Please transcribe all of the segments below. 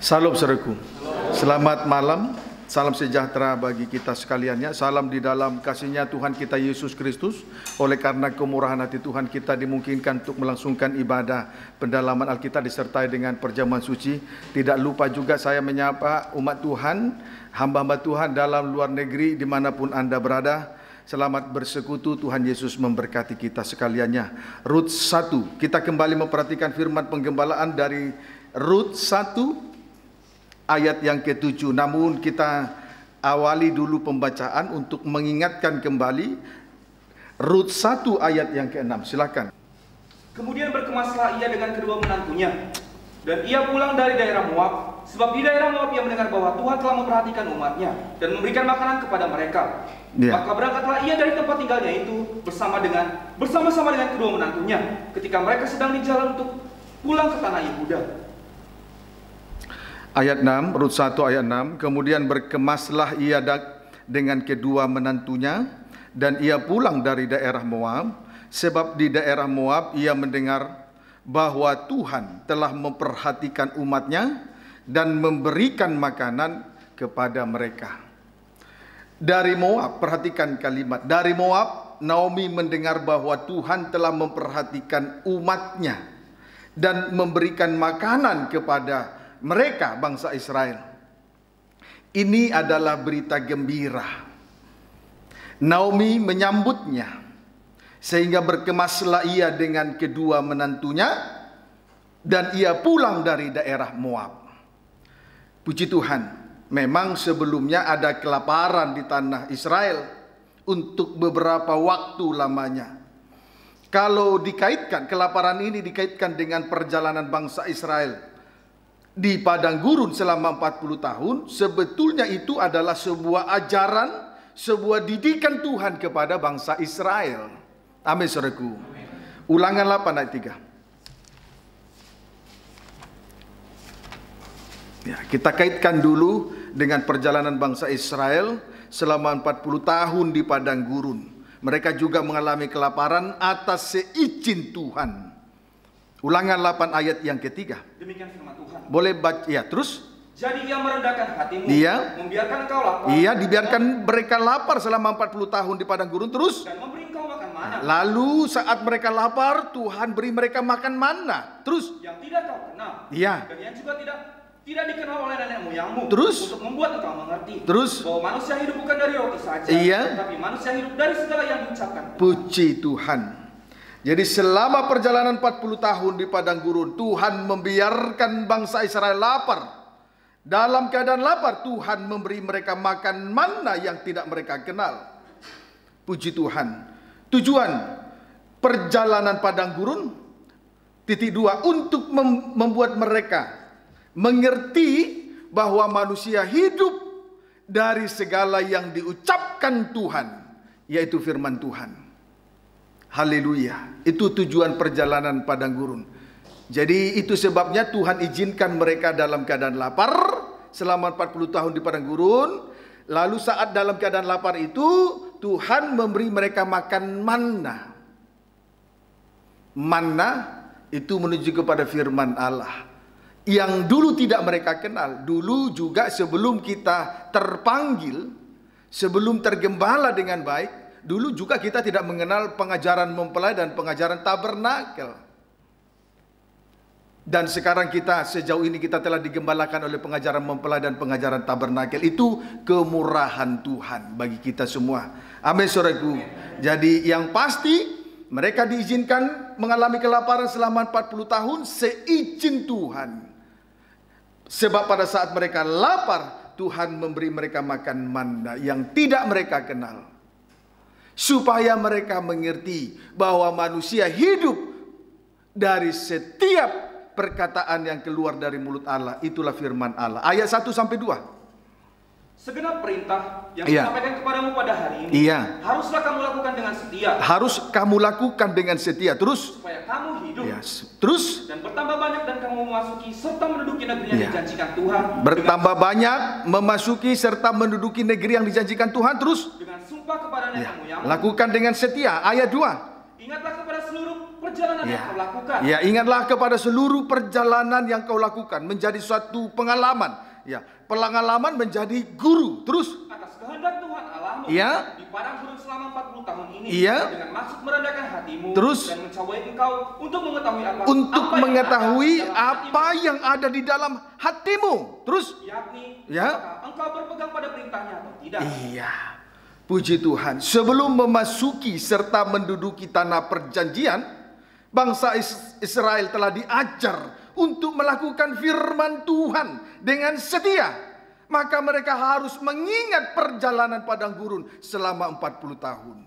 Salam saudaraku. Selamat malam. Salam sejahtera bagi kita sekaliannya. Salam di dalam kasih-Nya Tuhan kita Yesus Kristus. Oleh karena kemurahan hati Tuhan, kita dimungkinkan untuk melangsungkan ibadah pendalaman Alkitab disertai dengan perjamuan suci. Tidak lupa juga saya menyapa umat Tuhan, hamba-hamba Tuhan dalam luar negeri dimanapun Anda berada. Selamat bersekutu, Tuhan Yesus memberkati kita sekaliannya. Rut 1, kita kembali memperhatikan firman penggembalaan dari Rut 1 ayat yang ke-7. Namun kita awali dulu pembacaan untuk mengingatkan kembali Rut 1 ayat yang ke-6. Silakan. Kemudian berkemaslah ia dengan kedua menantunya, dan ia pulang dari daerah Moab, sebab di daerah Moab ia mendengar bahwa Tuhan telah memperhatikan umatnya dan memberikan makanan kepada mereka. Maka berangkatlah ia dari tempat tinggalnya itu bersama-sama dengan kedua menantunya, ketika mereka sedang di jalan untuk pulang ke tanah Yehuda. Ayat 6, Rut 1 ayat 6. Kemudian berkemaslah ia dengan kedua menantunya, dan ia pulang dari daerah Moab, sebab di daerah Moab ia mendengar bahwa Tuhan telah memperhatikan umatnya dan memberikan makanan kepada mereka. Dari Moab, perhatikan kalimat, dari Moab Naomi mendengar bahwa Tuhan telah memperhatikan umatnya dan memberikan makanan kepada mereka, bangsa Israel. Ini adalah berita gembira. Naomi menyambutnya, sehingga berkemaslah ia dengan kedua menantunya, dan ia pulang dari daerah Moab. Puji Tuhan, memang sebelumnya ada kelaparan di tanah Israel untuk beberapa waktu lamanya. Kalau dikaitkan, kelaparan ini dikaitkan dengan perjalanan bangsa Israel di padang gurun selama 40 tahun, sebetulnya itu adalah sebuah ajaran, sebuah didikan Tuhan kepada bangsa Israel. Amin, saudaraku. Ulangan 8 ayat 3. Ya, kita kaitkan dulu dengan perjalanan bangsa Israel selama 40 tahun di padang gurun. Mereka juga mengalami kelaparan atas seizin Tuhan. Ulangan 8 ayat yang ketiga. Demikian firman Tuhan. Boleh baca, ya, terus? Jadi ia merendahkan hatimu, membiarkan engkau lapar. Iya, dibiarkan mereka lapar selama 40 tahun di padang gurun, terus? Dan memberi engkau makan mana. Lalu saat mereka lapar, Tuhan beri mereka makan mana. Terus? Yang tidak kau kenal. Iya. Dan yang juga tidak dikenal oleh nenek moyangmu. Terus? Untuk membuat engkau mengerti. Terus? Bahwa manusia hidup bukan dari roti saja. Iya. Tapi manusia hidup dari segala yang diucapkan. Puji Tuhan. Jadi selama perjalanan 40 tahun di padang gurun, Tuhan membiarkan bangsa Israel lapar. Dalam keadaan lapar, Tuhan memberi mereka makan mana yang tidak mereka kenal. Puji Tuhan. Tujuan perjalanan padang gurun, titik 2, untuk membuat mereka mengerti bahwa manusia hidup dari segala yang diucapkan Tuhan, yaitu firman Tuhan. Haleluya. Itu tujuan perjalanan padang gurun. Jadi itu sebabnya Tuhan izinkan mereka dalam keadaan lapar selama 40 tahun di padang gurun. Lalu saat dalam keadaan lapar itu, Tuhan memberi mereka makan manna. Manna itu menuju kepada firman Allah yang dulu tidak mereka kenal. Dulu juga sebelum kita terpanggil, sebelum tergembala dengan baik, dulu juga kita tidak mengenal pengajaran mempelai dan pengajaran tabernakel. Dan sekarang kita, sejauh ini kita telah digembalakan oleh pengajaran mempelai dan pengajaran tabernakel. Itu kemurahan Tuhan bagi kita semua. Amin, saudaraku. Jadi yang pasti mereka diizinkan mengalami kelaparan selama 40 tahun seizin Tuhan. Sebab pada saat mereka lapar, Tuhan memberi mereka makan manna yang tidak mereka kenal. Supaya mereka mengerti bahwa manusia hidup dari setiap perkataan yang keluar dari mulut Allah. Itulah firman Allah. Ayat 1 sampai 2. Segenap perintah yang disampaikan kepadamu pada hari ini, haruslah kamu lakukan dengan setia. Harus kamu lakukan dengan setia. Terus? Supaya kamu hidup. Terus? Dan bertambah banyak dan kamu memasuki serta menduduki negeri yang dijanjikan Tuhan. Bertambah banyak, memasuki serta menduduki negeri yang dijanjikan Tuhan. Terus? Dengan sumpah kepada nenek moyangmu. Lakukan dengan setia. Ayat 2. Ingatlah kepada seluruh perjalanan yang kau lakukan. Ya, ingatlah kepada seluruh perjalanan yang kau lakukan menjadi suatu pengalaman. Ya, pengalaman menjadi guru. Terus atas kehendak Tuhan Allahmu di padang gurun selama 40 tahun ini dengan maksud merendahkan hatimu dan mencobai engkau untuk mengetahui apa yang ada di dalam hatimu. Terus yakni apakah engkau berpegang pada perintahnya atau tidak. Iya. Puji Tuhan, sebelum memasuki serta menduduki tanah perjanjian, bangsa Israel telah diajar untuk melakukan firman Tuhan dengan setia. Maka mereka harus mengingat perjalanan padang gurun selama 40 tahun.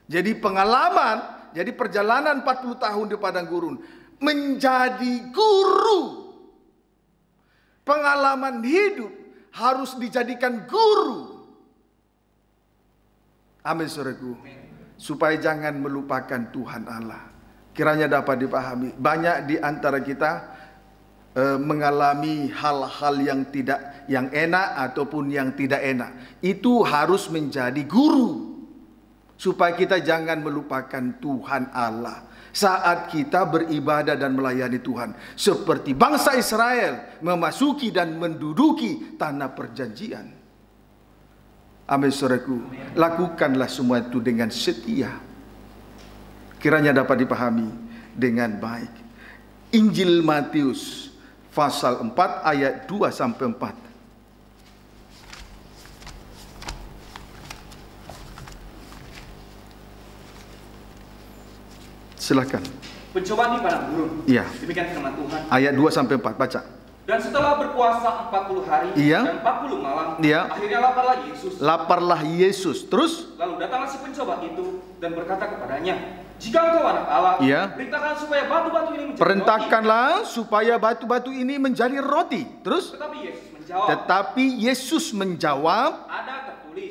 Jadi pengalaman, jadi perjalanan 40 tahun di padang gurun menjadi guru. Pengalaman hidup harus dijadikan guru. Amin, saudaraku. Supaya jangan melupakan Tuhan Allah. Kiranya dapat dipahami. Banyak di antara kita mengalami hal-hal yang enak ataupun yang tidak enak. Itu harus menjadi guru. Supaya kita jangan melupakan Tuhan Allah saat kita beribadah dan melayani Tuhan. Seperti bangsa Israel memasuki dan menduduki tanah perjanjian. Amin, saudaraku. Lakukanlah semua itu dengan setia. Kiranya dapat dipahami dengan baik. Injil Matius pasal 4 ayat 2 sampai 4. Silakan. Pencobaan di padang gurun. Iya. Demikian firman Tuhan. Ayat 2 sampai 4 baca. Dan setelah berpuasa 40 hari dan 40 malam, akhirnya laparlah Yesus. Laparlah Yesus. Terus? Lalu datanglah si pencoba itu dan berkata kepadanya, jika engkau anak Allah, perintahkan supaya batu-batu ini menjadi perintahkanlah roti. Supaya batu-batu ini menjadi roti. Terus? Tetapi Yesus menjawab, ada tertulis,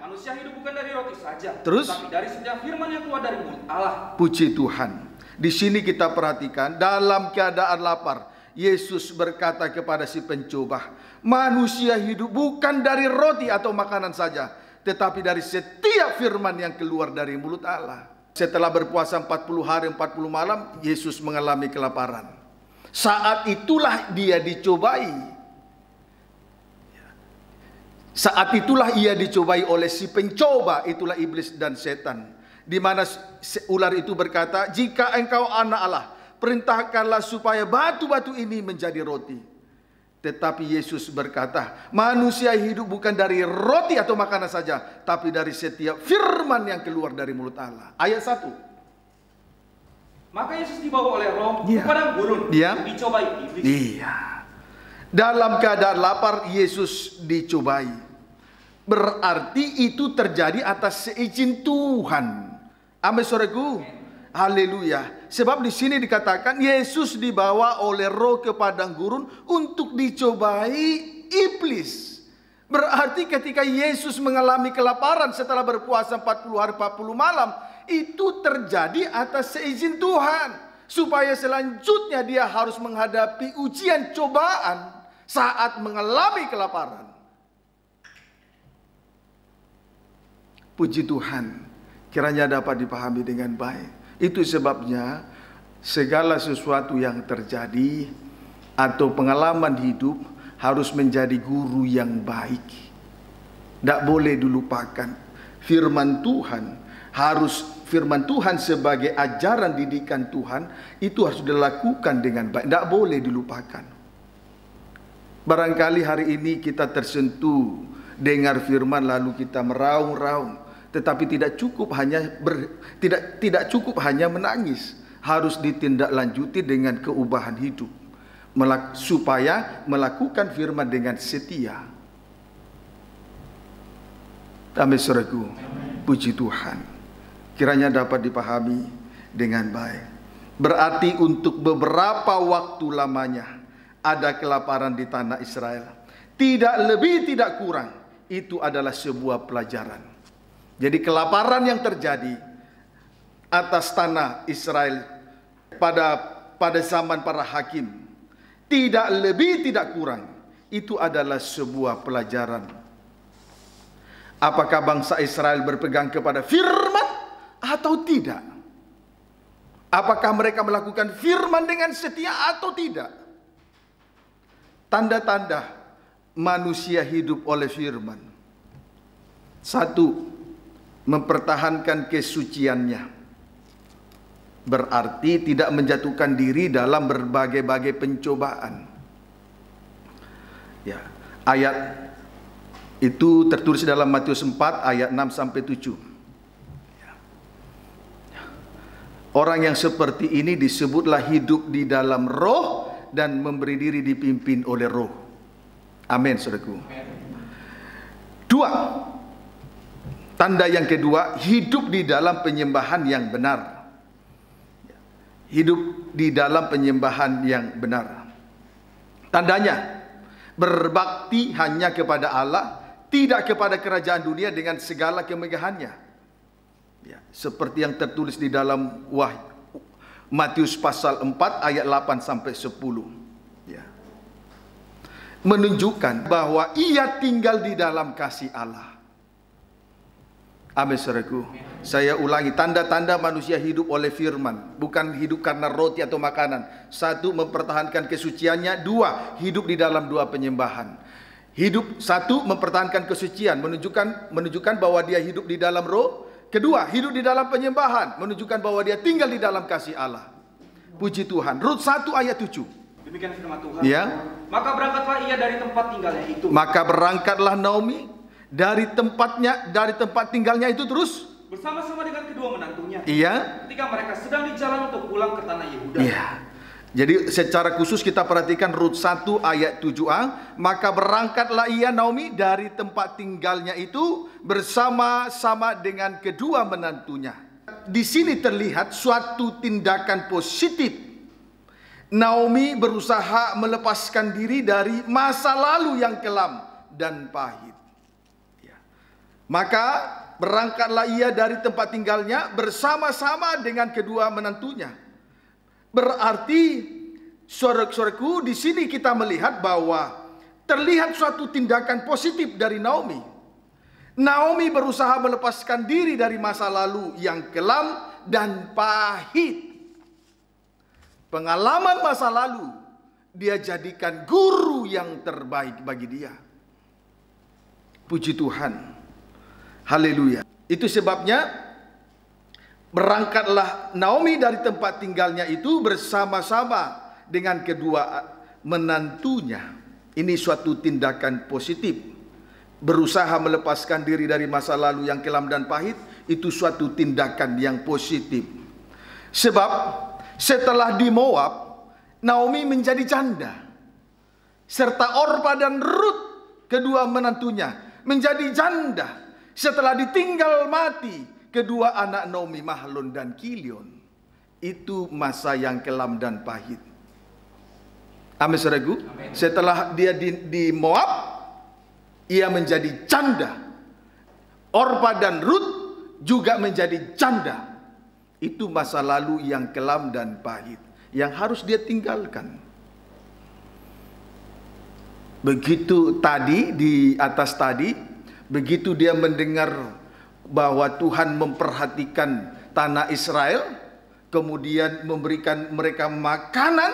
manusia hidup bukan dari roti saja, terus? Tapi dari setiap firman yang keluar dari mulut Allah. Puji Tuhan. Di sini kita perhatikan dalam keadaan lapar, Yesus berkata kepada si pencoba, manusia hidup bukan dari roti atau makanan saja, tetapi dari setiap firman yang keluar dari mulut Allah. Setelah berpuasa 40 hari 40 malam, Yesus mengalami kelaparan. Saat itulah dia dicobai. Saat itulah ia dicobai oleh si pencoba, itulah iblis dan setan. Di mana ular itu berkata, jika engkau anak Allah, perintahkanlah supaya batu-batu ini menjadi roti. Tetapi Yesus berkata, manusia hidup bukan dari roti atau makanan saja, tapi dari setiap firman yang keluar dari mulut Allah. Ayat 1. Maka Yesus dibawa oleh Roh ke padang gurun, dicobai iblis. Dalam keadaan lapar, Yesus dicobai. Berarti itu terjadi atas seizin Tuhan. Amin, saudaraku. Haleluya. Sebab di sini dikatakan Yesus dibawa oleh Roh ke padang gurun untuk dicobai iblis. Berarti ketika Yesus mengalami kelaparan setelah berpuasa 40 hari 40 malam, itu terjadi atas seizin Tuhan. Supaya selanjutnya dia harus menghadapi ujian cobaan saat mengalami kelaparan. Puji Tuhan. Kiranya dapat dipahami dengan baik. Itu sebabnya segala sesuatu yang terjadi atau pengalaman hidup harus menjadi guru yang baik. Tidak boleh dilupakan. Firman Tuhan sebagai ajaran didikan Tuhan itu harus dilakukan dengan baik. Tidak boleh dilupakan. Barangkali hari ini kita tersentuh dengar firman lalu kita meraung-raung. Tetapi tidak cukup hanya menangis, harus ditindaklanjuti dengan keubahan hidup supaya melakukan firman dengan setia. Amin, saudaraku. Puji Tuhan. Kiranya dapat dipahami dengan baik. Berarti untuk beberapa waktu lamanya ada kelaparan di tanah Israel. Tidak lebih, tidak kurang. Itu adalah sebuah pelajaran. Jadi kelaparan yang terjadi atas tanah Israel pada zaman para hakim, tidak lebih tidak kurang, itu adalah sebuah pelajaran. Apakah bangsa Israel berpegang kepada firman atau tidak? Apakah mereka melakukan firman dengan setia atau tidak? Tanda-tanda manusia hidup oleh firman. 1. Mempertahankan kesuciannya. Berarti tidak menjatuhkan diri dalam berbagai-bagai pencobaan. Ya, ayat itu tertulis dalam Matius 4 ayat 6 sampai 7. Orang yang seperti ini disebutlah hidup di dalam roh dan memberi diri dipimpin oleh roh. Amin, saudaraku. 2. Tanda yang kedua, hidup di dalam penyembahan yang benar. Hidup di dalam penyembahan yang benar. Tandanya, berbakti hanya kepada Allah, tidak kepada kerajaan dunia dengan segala kemegahannya. Ya, seperti yang tertulis di dalam Matius pasal 4 ayat 8 sampai 10. Ya. Menunjukkan bahwa ia tinggal di dalam kasih Allah. Amin, saudaraku. Saya ulangi, tanda-tanda manusia hidup oleh firman, bukan hidup karena roti atau makanan. 1. Mempertahankan kesuciannya. 2. Hidup di dalam 2 penyembahan. Hidup 1. Mempertahankan kesucian, menunjukkan bahwa dia hidup di dalam roh. Kedua, hidup di dalam penyembahan, menunjukkan bahwa dia tinggal di dalam kasih Allah. Puji Tuhan. Rut 1 ayat 7. Demikian firman Tuhan. Ya. Maka berangkatlah ia dari tempat tinggalnya itu. Maka berangkatlah Naomi dari tempat tinggalnya itu terus bersama-sama dengan kedua menantunya. Iya. Ketika mereka sedang di jalan untuk pulang ke tanah Yehuda. Iya. Jadi secara khusus kita perhatikan Rut 1 ayat 7a. Maka berangkatlah ia Naomi dari tempat tinggalnya itu bersama-sama dengan kedua menantunya. Di sini terlihat suatu tindakan positif. Naomi berusaha melepaskan diri dari masa lalu yang kelam dan pahit. Ya. Maka berangkatlah ia dari tempat tinggalnya bersama-sama dengan kedua menantunya. Berarti, saudaraku, di sini kita melihat bahwa terlihat suatu tindakan positif dari Naomi. Naomi berusaha melepaskan diri dari masa lalu yang kelam dan pahit. Pengalaman masa lalu dia jadikan guru yang terbaik bagi dia. Puji Tuhan. Haleluya. Itu sebabnya berangkatlah Naomi dari tempat tinggalnya itu bersama-sama dengan kedua menantunya. Ini suatu tindakan positif. Berusaha melepaskan diri dari masa lalu yang kelam dan pahit, itu suatu tindakan yang positif. Sebab setelah di Moab, Naomi menjadi janda. Serta Orpa dan Rut, kedua menantunya, menjadi janda. Setelah ditinggal mati kedua anak Naomi, Mahlon dan Kilion. Itu masa yang kelam dan pahit. Amin, saudaraku. Setelah dia di Moab, ia menjadi janda. Orpa dan Rut juga menjadi janda. Itu masa lalu yang kelam dan pahit yang harus dia tinggalkan. Begitu tadi di atas tadi, begitu dia mendengar bahwa Tuhan memperhatikan tanah Israel, kemudian memberikan mereka makanan,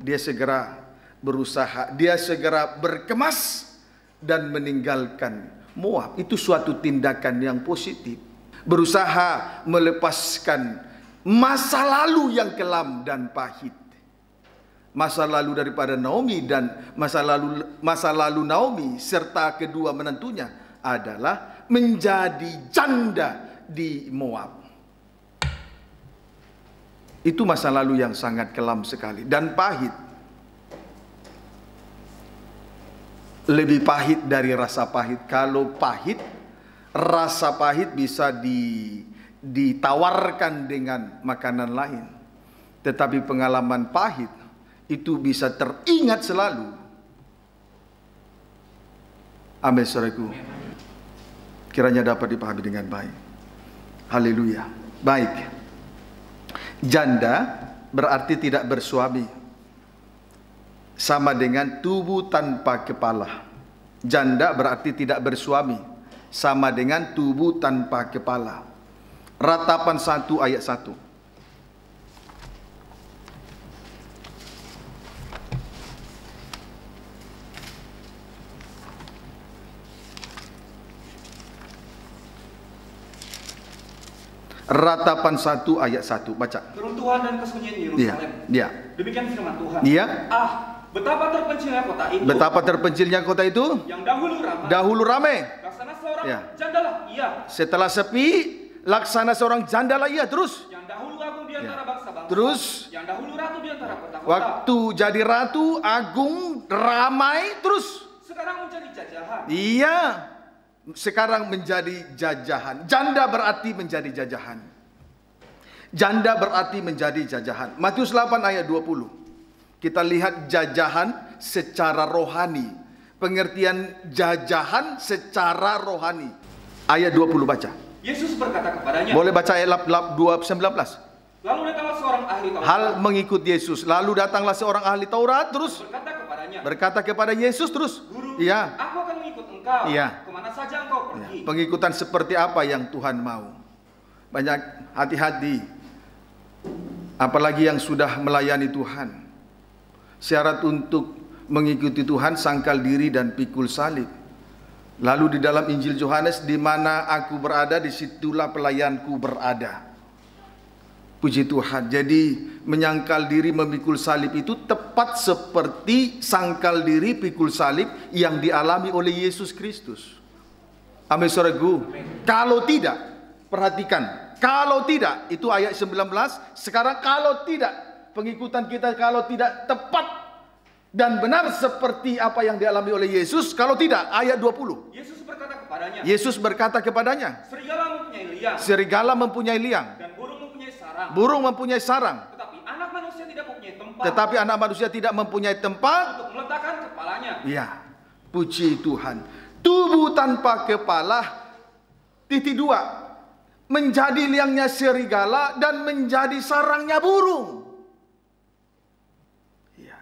dia segera berusaha, dia segera berkemas dan meninggalkan Moab. Itu suatu tindakan yang positif. Berusaha melepaskan masa lalu yang kelam dan pahit. Masa lalu daripada Naomi dan masa lalu Naomi serta kedua menantunya adalah menjadi janda di Moab. Itu masa lalu yang sangat kelam sekali dan pahit. Lebih pahit dari rasa pahit. Kalau pahit, rasa pahit bisa ditawarkan dengan makanan lain. Tetapi pengalaman pahit itu bisa teringat selalu. Amin, saudaraku. Kiranya dapat dipahami dengan baik. Haleluya. Baik. Janda berarti tidak bersuami. Sama dengan tubuh tanpa kepala. Janda berarti tidak bersuami. Sama dengan tubuh tanpa kepala. Ratapan 1 ayat 1. Ratapan 1 ayat 1. Baca. Keruntuhan dan kesunyian Yerusalem. Iya. Demikian firman Tuhan. Iya. Betapa terpencilnya kota itu. Betapa terpencilnya kota itu. Yang dahulu ramai. Dahulu ramai. Laksana seorang jandalah ia. Setelah sepi, laksana seorang jandalah ia. Terus. Yang dahulu agung di antara bangsa-bangsa. Terus. Yang dahulu ratu di antara kota-kota. Waktu jadi ratu, agung, ramai, terus. Sekarang menjadi jajahan. Iya. Sekarang menjadi jajahan. Janda berarti menjadi jajahan. Janda berarti menjadi jajahan. Matius 8 ayat 20. Kita lihat jajahan secara rohani. Pengertian jajahan secara rohani. Ayat 20 baca. Yesus berkata kepadanya. Boleh baca ayat 19. Lalu datanglah seorang ahli Taurat. Hal mengikut Yesus. Lalu datanglah seorang ahli Taurat. Terus. Berkata kepada Yesus terus. Guru, iya. Aku akan mengikut engkau. Iya. Kemana saja engkau pergi. Pengikutan seperti apa yang Tuhan mau. Banyak hati-hati. Apalagi yang sudah melayani Tuhan. Syarat untuk mengikuti Tuhan sangkal diri dan pikul salib. Lalu di dalam Injil Yohanes, di mana aku berada, disitulah pelayanku berada. Puji Tuhan. Jadi menyangkal diri memikul salib itu tepat seperti sangkal diri pikul salib yang dialami oleh Yesus Kristus. Amin saudaraku. Kalau tidak, perhatikan. Kalau tidak, itu ayat 19. Sekarang kalau tidak, pengikutan kita kalau tidak tepat dan benar seperti apa yang dialami oleh Yesus. Kalau tidak, ayat 20. Yesus berkata kepadanya. Yesus berkata kepadanya. Serigala mempunyai liang. Serigala mempunyai liang. Dan burung mempunyai sarang. Burung mempunyai sarang. Tetapi anak manusia tidak mempunyai tempat. Tetapi anak manusia tidak mempunyai tempat untuk meletakkan kepalanya. Ya, puji Tuhan. Tubuh tanpa kepala. Titik 2. Menjadi liangnya serigala dan menjadi sarangnya burung. Ya.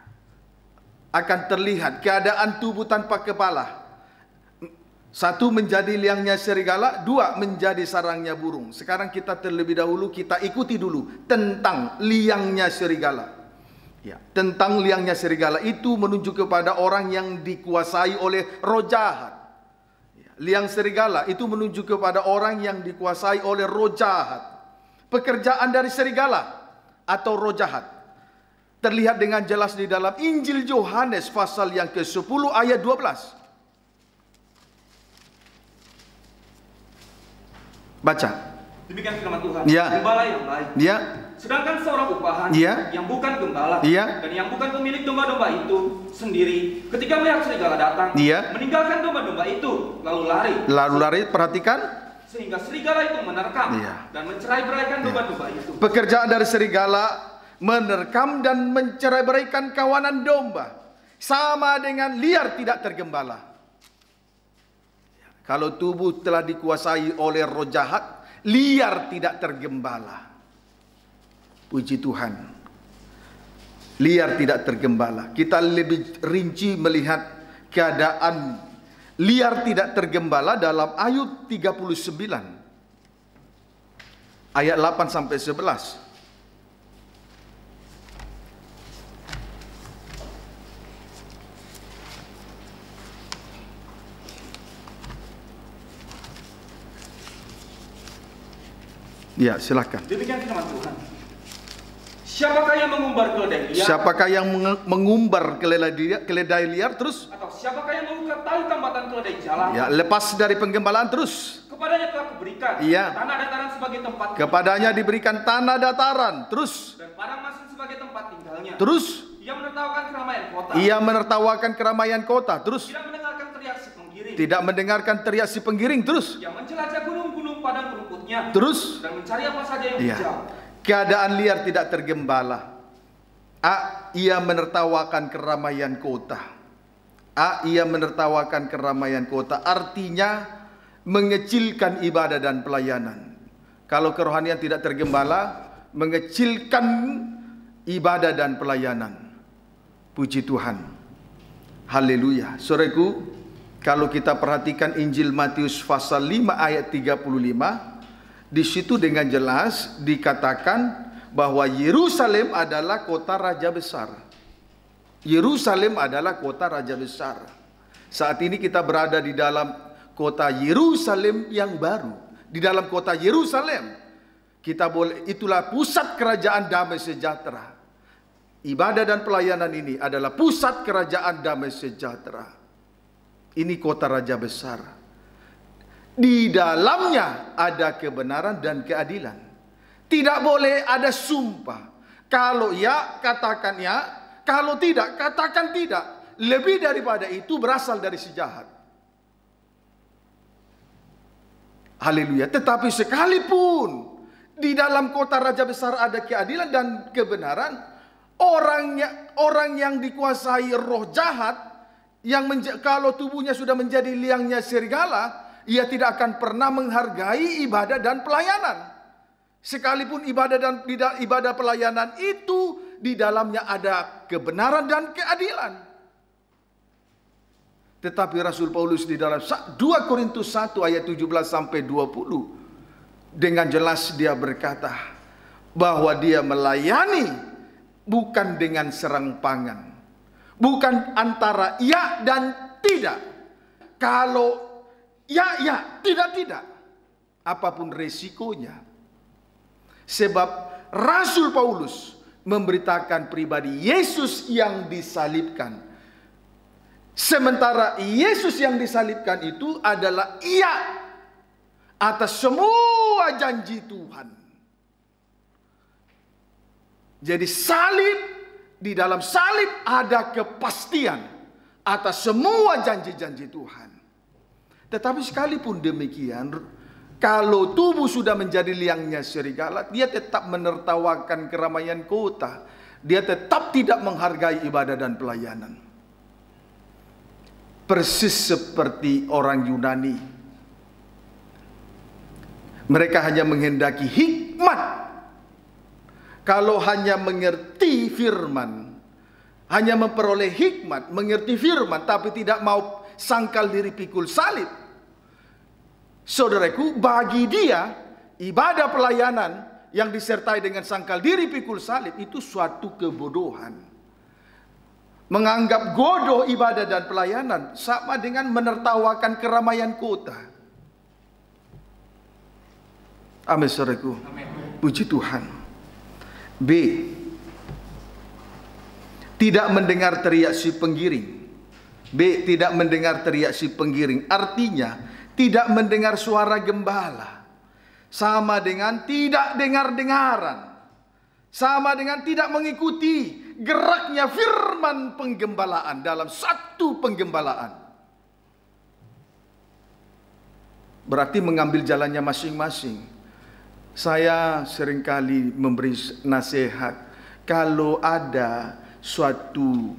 Akan terlihat keadaan tubuh tanpa kepala. 1 menjadi liangnya serigala, 2 menjadi sarangnya burung. Sekarang kita terlebih dahulu kita ikuti dulu tentang liangnya serigala. Ya, tentang liangnya serigala itu menunjuk kepada orang yang dikuasai oleh roh jahat. Liang serigala itu menunjuk kepada orang yang dikuasai oleh roh jahat. Pekerjaan dari serigala atau roh jahat terlihat dengan jelas di dalam Injil Yohanes pasal yang ke-10 ayat 12. Baca. Demikian firman Tuhan. Ya. Gembala yang baik. Ya. Sedangkan seorang upahan yang bukan gembala dan yang bukan pemilik domba-domba itu sendiri, ketika melihat serigala datang, meninggalkan domba-domba itu, lalu lari. Lalu lari, perhatikan. Sehingga serigala itu menerkam dan mencerai-beraikan domba-domba itu. Pekerjaan dari serigala menerkam dan mencerai-beraikan kawanan domba. Sama dengan liar tidak tergembala. Kalau tubuh telah dikuasai oleh roh jahat, liar tidak tergembala. Puji Tuhan. Liar tidak tergembala. Kita lebih rinci melihat keadaan liar tidak tergembala dalam Ayub 39. Ayat 8 sampai 11. Ya, silakan. Demikian firman Tuhan. Siapakah yang mengumbar keledai liar? Siapakah yang mengumbar keledai liar terus? Atau siapakah yang membuka tali tambatan keledai jalan? Ya, lepas dari penggembalaan terus. Kepadanya telah kuberikan tanah dataran sebagai tempat. Kepadanya diberikan tanah dataran terus. Dan padang masin sebagai tempat tinggalnya. Terus. Ia menertawakan keramaian kota. Ia menertawakan keramaian kota terus. Tidak mendengarkan teriak si penggiring. Tidak mendengarkan teriak si penggiring terus. Ia menjelajah gunung-gunung padang rumputnya. Terus. Dan mencari apa saja yang hijau. Keadaan liar tidak tergembala. Ia menertawakan keramaian kota. Ia menertawakan keramaian kota. Artinya mengecilkan ibadah dan pelayanan. Kalau kerohanian tidak tergembala, mengecilkan ibadah dan pelayanan. Puji Tuhan. Haleluya. Saudaraku, kalau kita perhatikan Injil Matius pasal 5 ayat 35, di situ dengan jelas dikatakan bahwa Yerusalem adalah kota raja besar. Yerusalem adalah kota raja besar. Saat ini kita berada di dalam kota Yerusalem yang baru. Di dalam kota Yerusalem. itulah pusat kerajaan damai sejahtera. Ibadah dan pelayanan ini adalah pusat kerajaan damai sejahtera. Ini kota raja besar. Di dalamnya ada kebenaran dan keadilan. Tidak boleh ada sumpah. Kalau ya, katakan ya. Kalau tidak, katakan tidak. Lebih daripada itu berasal dari si jahat. Haleluya. Tetapi sekalipun di dalam kota raja besar ada keadilan dan kebenaran, orang yang dikuasai roh jahat, kalau tubuhnya sudah menjadi liangnya serigala, ia tidak akan pernah menghargai ibadah dan pelayanan. Sekalipun ibadah pelayanan itu di dalamnya ada kebenaran dan keadilan. Tetapi Rasul Paulus di dalam 2 Korintus 1 ayat 17 sampai 20 dengan jelas dia berkata bahwa dia melayani bukan dengan serampangan, bukan antara ya dan tidak. Kalau ya, tidak, apapun resikonya. Sebab Rasul Paulus memberitakan pribadi Yesus yang disalibkan. Sementara Yesus yang disalibkan itu adalah iya atas semua janji Tuhan. Jadi di dalam salib ada kepastian atas semua janji-janji Tuhan. Tetapi sekalipun demikian, kalau tubuh sudah menjadi liangnya serigala, dia tetap menertawakan keramaian kota. Dia tetap tidak menghargai ibadah dan pelayanan. Persis seperti orang Yunani. Mereka hanya menghendaki hikmat. Kalau hanya mengerti firman, hanya memperoleh hikmat, mengerti firman, tapi tidak mau sangkal diri pikul salib, saudaraku, bagi dia ibadah pelayanan yang disertai dengan sangkal diri pikul salib itu suatu kebodohan. Menganggap bodoh ibadah dan pelayanan sama dengan menertawakan keramaian kota. Amin, saudaraku. Puji Tuhan. B. Tidak mendengar teriak si penggiring. B. Tidak mendengar teriak si penggiring. Artinya tidak mendengar suara gembala. Sama dengan tidak dengar-dengaran. Sama dengan tidak mengikuti geraknya firman penggembalaan dalam satu penggembalaan. Berarti mengambil jalannya masing-masing. Saya seringkali memberi nasihat, kalau ada suatu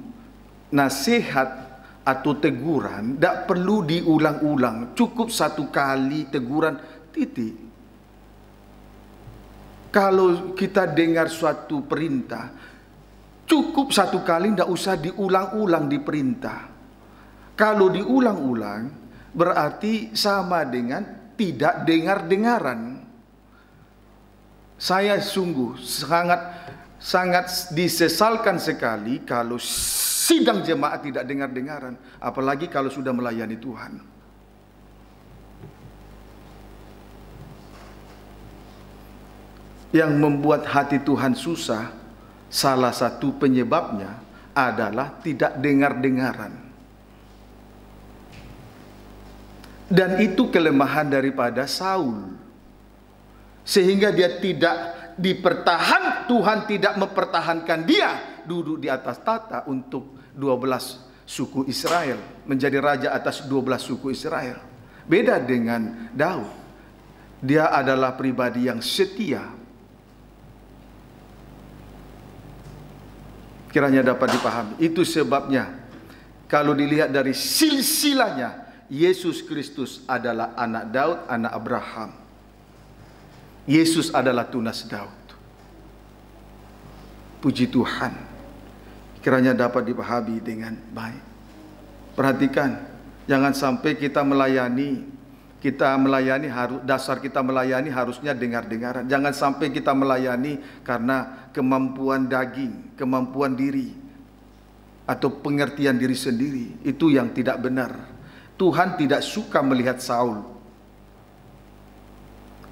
nasihat atau teguran, tidak perlu diulang-ulang, cukup satu kali teguran, titik. Kalau kita dengar suatu perintah, cukup satu kali, tidak usah diulang-ulang diperintah. Kalau diulang-ulang, berarti sama dengan tidak dengar-dengaran. Saya sungguh sangat disesalkan sekali kalau sidang jemaat tidak dengar-dengaran, apalagi kalau sudah melayani Tuhan. Yang membuat hati Tuhan susah, salah satu penyebabnya adalah tidak dengar-dengaran. Dan itu kelemahan daripada Saul. Sehingga dia tidak Tuhan tidak mempertahankan dia duduk di atas tahta untuk 12 suku Israel, menjadi raja atas 12 suku Israel. Beda dengan Daud. Dia adalah pribadi yang setia. Kiranya dapat dipahami. Itu sebabnya kalau dilihat dari silsilahnya, Yesus Kristus adalah anak Daud, anak Abraham. Yesus adalah tunas Daud. Puji Tuhan. Kiranya dapat dipahami dengan baik. Perhatikan, jangan sampai kita melayani dasar kita melayani harusnya dengar-dengaran. Jangan sampai kita melayani karena kemampuan daging, kemampuan diri, atau pengertian diri sendiri. Itu yang tidak benar. Tuhan tidak suka melihat Saul.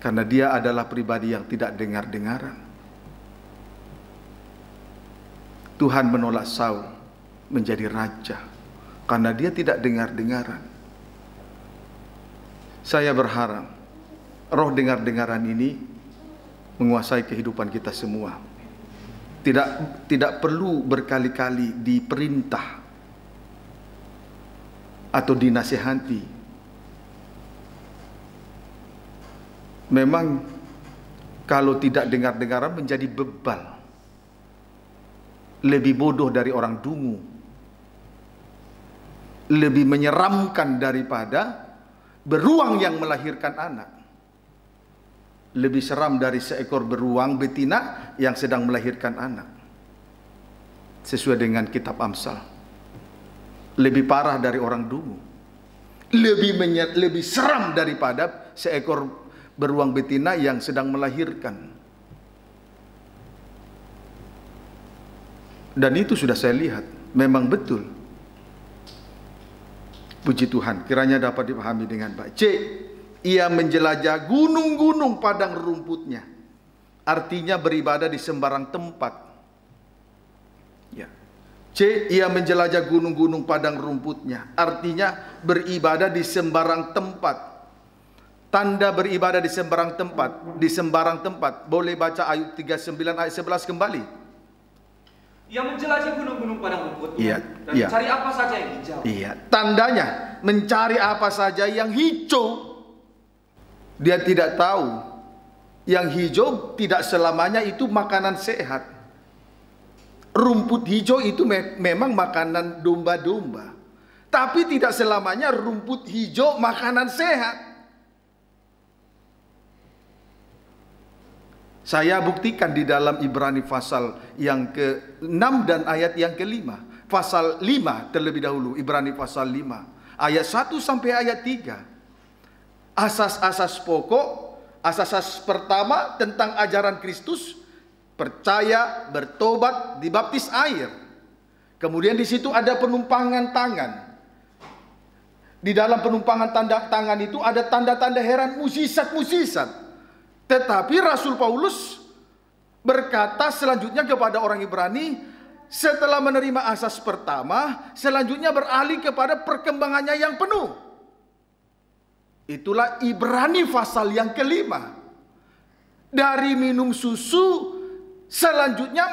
Karena dia adalah pribadi yang tidak dengar-dengaran. Tuhan menolak Saul menjadi raja karena dia tidak dengar-dengaran. Saya berharap roh dengar-dengaran ini menguasai kehidupan kita semua. Tidak perlu berkali-kali diperintah atau dinasihati. Memang kalau tidak dengar-dengaran menjadi bebal, lebih bodoh dari orang dungu, lebih menyeramkan daripada beruang yang melahirkan anak, lebih seram dari seekor beruang betina yang sedang melahirkan anak. Sesuai dengan kitab Amsal, lebih parah dari orang dungu, lebih seram daripada seekor beruang betina yang sedang melahirkan. Dan itu sudah saya lihat, memang betul. Puji Tuhan, kiranya dapat dipahami dengan baik. C. Ia menjelajah gunung-gunung padang rumputnya. Artinya beribadah di sembarang tempat. Ya. C. Ia menjelajah gunung-gunung padang rumputnya. Artinya beribadah di sembarang tempat. Tanda beribadah di sembarang tempat. Di sembarang tempat. Boleh baca ayat 39 ayat 11 kembali. Ia menjelajah gunung-gunung padang rumputnya, iya, dan mencari apa saja yang hijau. Iya, tandanya mencari apa saja yang hijau. Dia tidak tahu yang hijau tidak selamanya itu makanan sehat. Rumput hijau itu memang makanan domba-domba, tapi tidak selamanya rumput hijau makanan sehat. Saya buktikan di dalam Ibrani pasal yang ke-6 dan ayat yang ke-5. Pasal 5 terlebih dahulu, Ibrani pasal 5. Ayat 1 sampai ayat 3. Asas-asas pokok, asas-asas pertama tentang ajaran Kristus, percaya, bertobat, dibaptis air. Kemudian di situ ada penumpangan tangan. Di dalam penumpangan tangan itu ada tanda-tanda heran, mukjizat-mukjizat. Tetapi Rasul Paulus berkata selanjutnya kepada orang Ibrani, setelah menerima asas pertama, selanjutnya beralih kepada perkembangannya yang penuh. Itulah Ibrani pasal yang ke-5. Dari minum susu, selanjutnya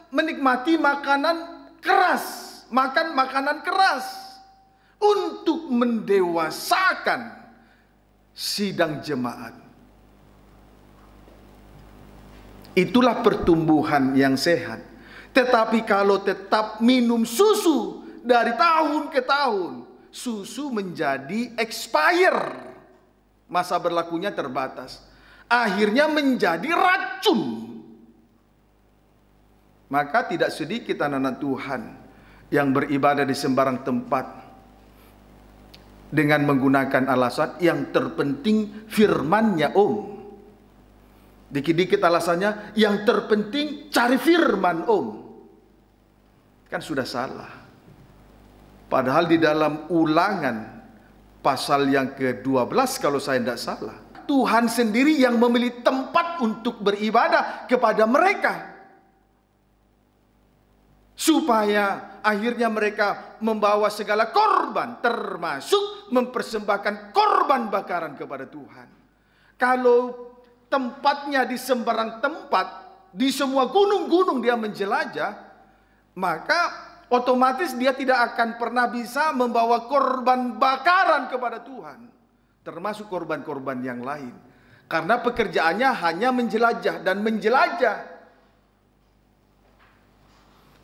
menikmati makanan keras, makan makanan keras untuk mendewasakan sidang jemaat. Itulah pertumbuhan yang sehat. Tetapi kalau tetap minum susu dari tahun ke tahun, susu menjadi expire. Masa berlakunya terbatas. Akhirnya menjadi racun. Maka tidak sedikit anak-anak Tuhan yang beribadah di sembarang tempat dengan menggunakan alasan yang terpenting firman-Nya, Om. Dikit-dikit alasannya yang terpenting cari firman, Om. Kan sudah salah. Padahal di dalam Ulangan pasal yang ke-12 kalau saya tidak salah, Tuhan sendiri yang memilih tempat untuk beribadah kepada mereka, supaya akhirnya mereka membawa segala korban, termasuk mempersembahkan korban bakaran kepada Tuhan. Kalau tempatnya di sembarang tempat, di semua gunung-gunung dia menjelajah, maka otomatis dia tidak akan pernah bisa membawa korban bakaran kepada Tuhan, termasuk korban-korban yang lain, karena pekerjaannya hanya menjelajah dan menjelajah.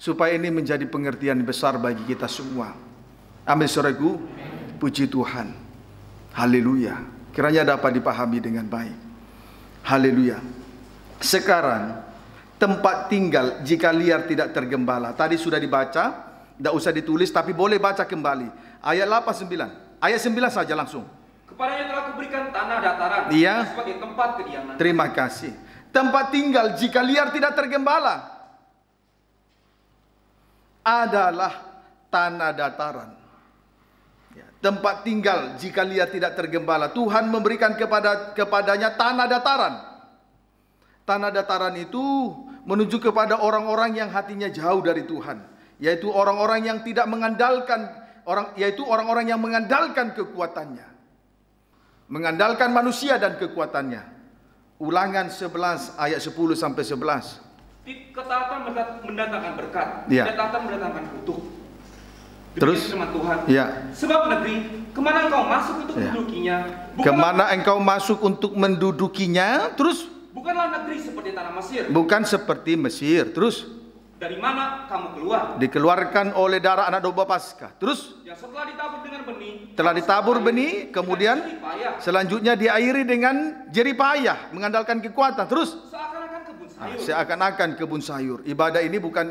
Supaya ini menjadi pengertian besar bagi kita semua. Amin, saudaraku. Puji Tuhan. Haleluya. Kiranya dapat dipahami dengan baik. Haleluya. Sekarang tempat tinggal jika liar tidak tergembala. Tadi sudah dibaca, tidak usah ditulis, tapi boleh baca kembali. Ayat 8-9. Ayat 9 saja langsung. Kepadanya telah kuberikan tanah dataran, iya, sebagai tempat kediaman. Terima kasih. Tempat tinggal jika liar tidak tergembala adalah tanah dataran. tempat tinggal jika dia tidak tergembala. Tuhan memberikan kepadanya tanah dataran. Tanah dataran itu menuju kepada orang-orang yang hatinya jauh dari Tuhan, yaitu orang-orang yang tidak mengandalkan orang-orang yang mengandalkan kekuatannya, mengandalkan manusia dan kekuatannya. Ulangan 11 ayat 10 sampai 11. Ketaatan mendatangkan berkat, ketaatan mendatangkan kutuk. Terus firman Tuhan. Sebab negeri kemana engkau masuk untuk mendudukinya, kemana engkau masuk untuk mendudukinya, terus bukanlah negeri seperti tanah Mesir. Bukan seperti Mesir. Terus dari mana kamu keluar? Dikeluarkan oleh darah anak domba Paskah. Terus yang setelah ditabur dengan benih, telah ditabur benih, kemudian selanjutnya diairi dengan jerih payah, mengandalkan kekuatan. Terus seakan-akan kebun sayur. Seakan-akan kebun sayur. Ibadah ini bukan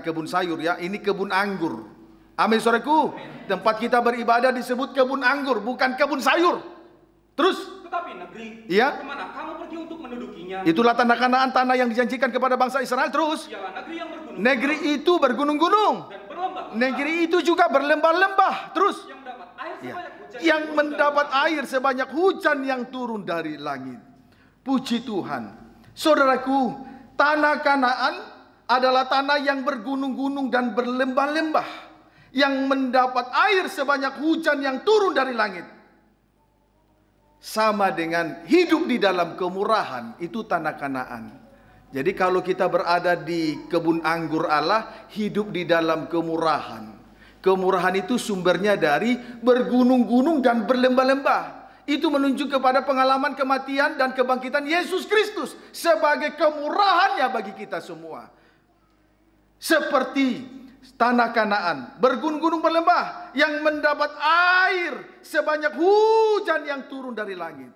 kebun sayur ya, ini kebun anggur. Amin, saudaraku. Tempat kita beribadah disebut kebun anggur, bukan kebun sayur. Terus tetapi negeri kemana kamu pergi untuk mendudukinya, itulah tanah Kanaan, tanah yang dijanjikan kepada bangsa Israel. Terus negeri itu bergunung-gunung, negeri itu juga berlembah-lembah. Terus yang mendapat air sebanyak hujan yang turun dari langit. Puji Tuhan. Saudaraku, tanah Kanaan adalah tanah yang bergunung-gunung dan berlembah-lembah, yang mendapat air sebanyak hujan yang turun dari langit. Sama dengan hidup di dalam kemurahan, itu tanah Kanaan. Jadi kalau kita berada di kebun anggur Allah, hidup di dalam kemurahan. Kemurahan itu sumbernya dari bergunung-gunung dan berlembah-lembah. Itu menunjuk kepada pengalaman kematian dan kebangkitan Yesus Kristus sebagai kemurahannya bagi kita semua. Seperti tanah Kanaan, bergunung-gunung berlembah, yang mendapat air sebanyak hujan yang turun dari langit.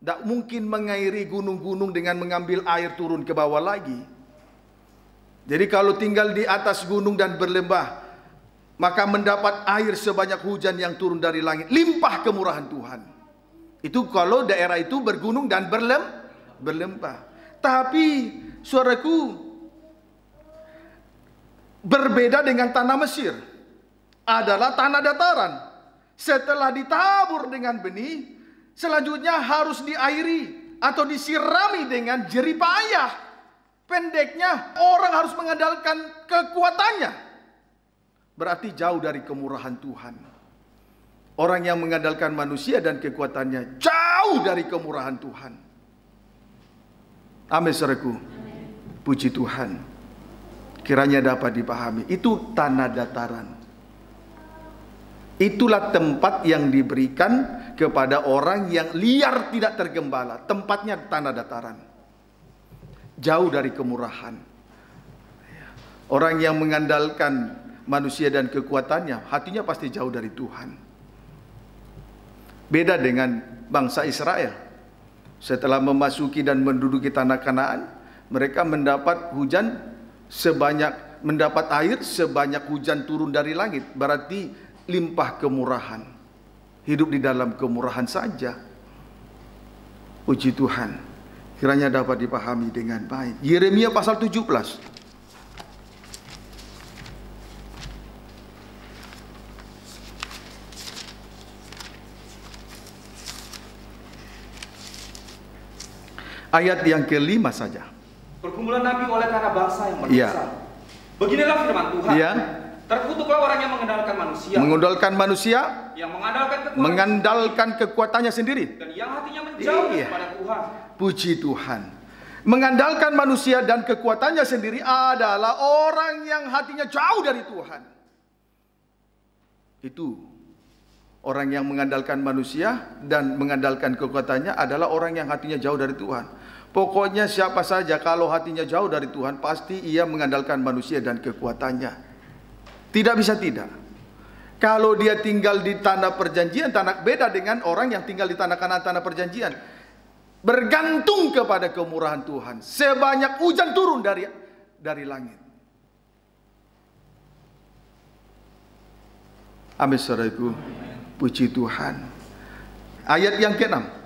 Tidak mungkin mengairi gunung-gunung dengan mengambil air turun ke bawah lagi. Jadi kalau tinggal di atas gunung dan berlembah, maka mendapat air sebanyak hujan yang turun dari langit. Limpah kemurahan Tuhan. Itu kalau daerah itu bergunung dan berlembah. Tapi saudaraku, berbeda dengan tanah Mesir, adalah tanah dataran. Setelah ditabur dengan benih, selanjutnya harus diairi atau disirami dengan jerih payah. Pendeknya, orang harus mengandalkan kekuatannya. Berarti jauh dari kemurahan Tuhan. Orang yang mengandalkan manusia dan kekuatannya jauh dari kemurahan Tuhan. Amin, saudaraku. Puji Tuhan. Kiranya dapat dipahami. Itu tanah dataran. Itulah tempat yang diberikan kepada orang yang liar tidak tergembala. Tempatnya tanah dataran. Jauh dari kemurahan. Orang yang mengandalkan manusia dan kekuatannya, hatinya pasti jauh dari Tuhan. Beda dengan bangsa Israel. Setelah memasuki dan menduduki tanah Kanaan, mereka mendapat mendapat air sebanyak hujan turun dari langit. Berarti limpah kemurahan. Hidup di dalam kemurahan saja. Puji Tuhan. Kiranya dapat dipahami dengan baik. Yeremia pasal 17. Ayat yang kelima saja. Pergumulan Nabi oleh karena bangsa yang berdosa. Beginilah firman Tuhan. Terkutuklah orang yang mengandalkan manusia. Mengandalkan manusia. Yang mengandalkan kekuatannya sendiri. Dan yang hatinya menjauh daripada Tuhan. Puji Tuhan. Mengandalkan manusia dan kekuatannya sendiri adalah orang yang hatinya jauh dari Tuhan. Itu orang yang mengandalkan manusia dan mengandalkan kekuatannya adalah orang yang hatinya jauh dari Tuhan. Pokoknya siapa saja kalau hatinya jauh dari Tuhan, pasti ia mengandalkan manusia dan kekuatannya. Tidak bisa tidak. Kalau dia tinggal di tanah perjanjian, beda dengan orang yang tinggal di tanah Kanaan, tanah perjanjian. Bergantung kepada kemurahan Tuhan. Sebanyak hujan turun dari langit. Amin, saudaraku. Puji Tuhan. Ayat yang ke-6.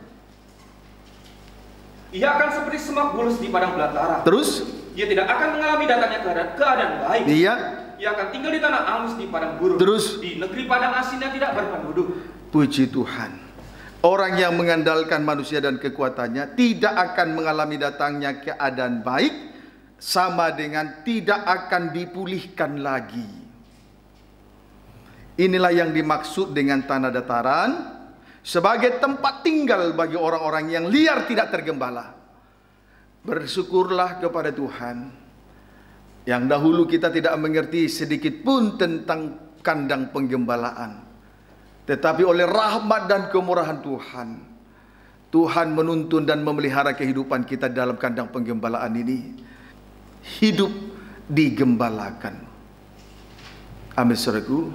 Ia akan seperti semak bulus di padang belantara. Terus? Ia tidak akan mengalami datangnya keadaan baik. Ia ia akan tinggal di tanah angus di padang gurun. Terus di negeri padang asin yang tidak berpenduduk. Puji Tuhan. Orang yang mengandalkan manusia dan kekuatannya tidak akan mengalami datangnya keadaan baik, sama dengan tidak akan dipulihkan lagi. Inilah yang dimaksud dengan tanah dataran sebagai tempat tinggal bagi orang-orang yang liar tidak tergembala. Bersyukurlah kepada Tuhan yang dahulu kita tidak mengerti sedikit pun tentang kandang penggembalaan. Tetapi oleh rahmat dan kemurahan Tuhan, Tuhan menuntun dan memelihara kehidupan kita dalam kandang penggembalaan ini. Hidup digembalakan. Amin, saudaraku.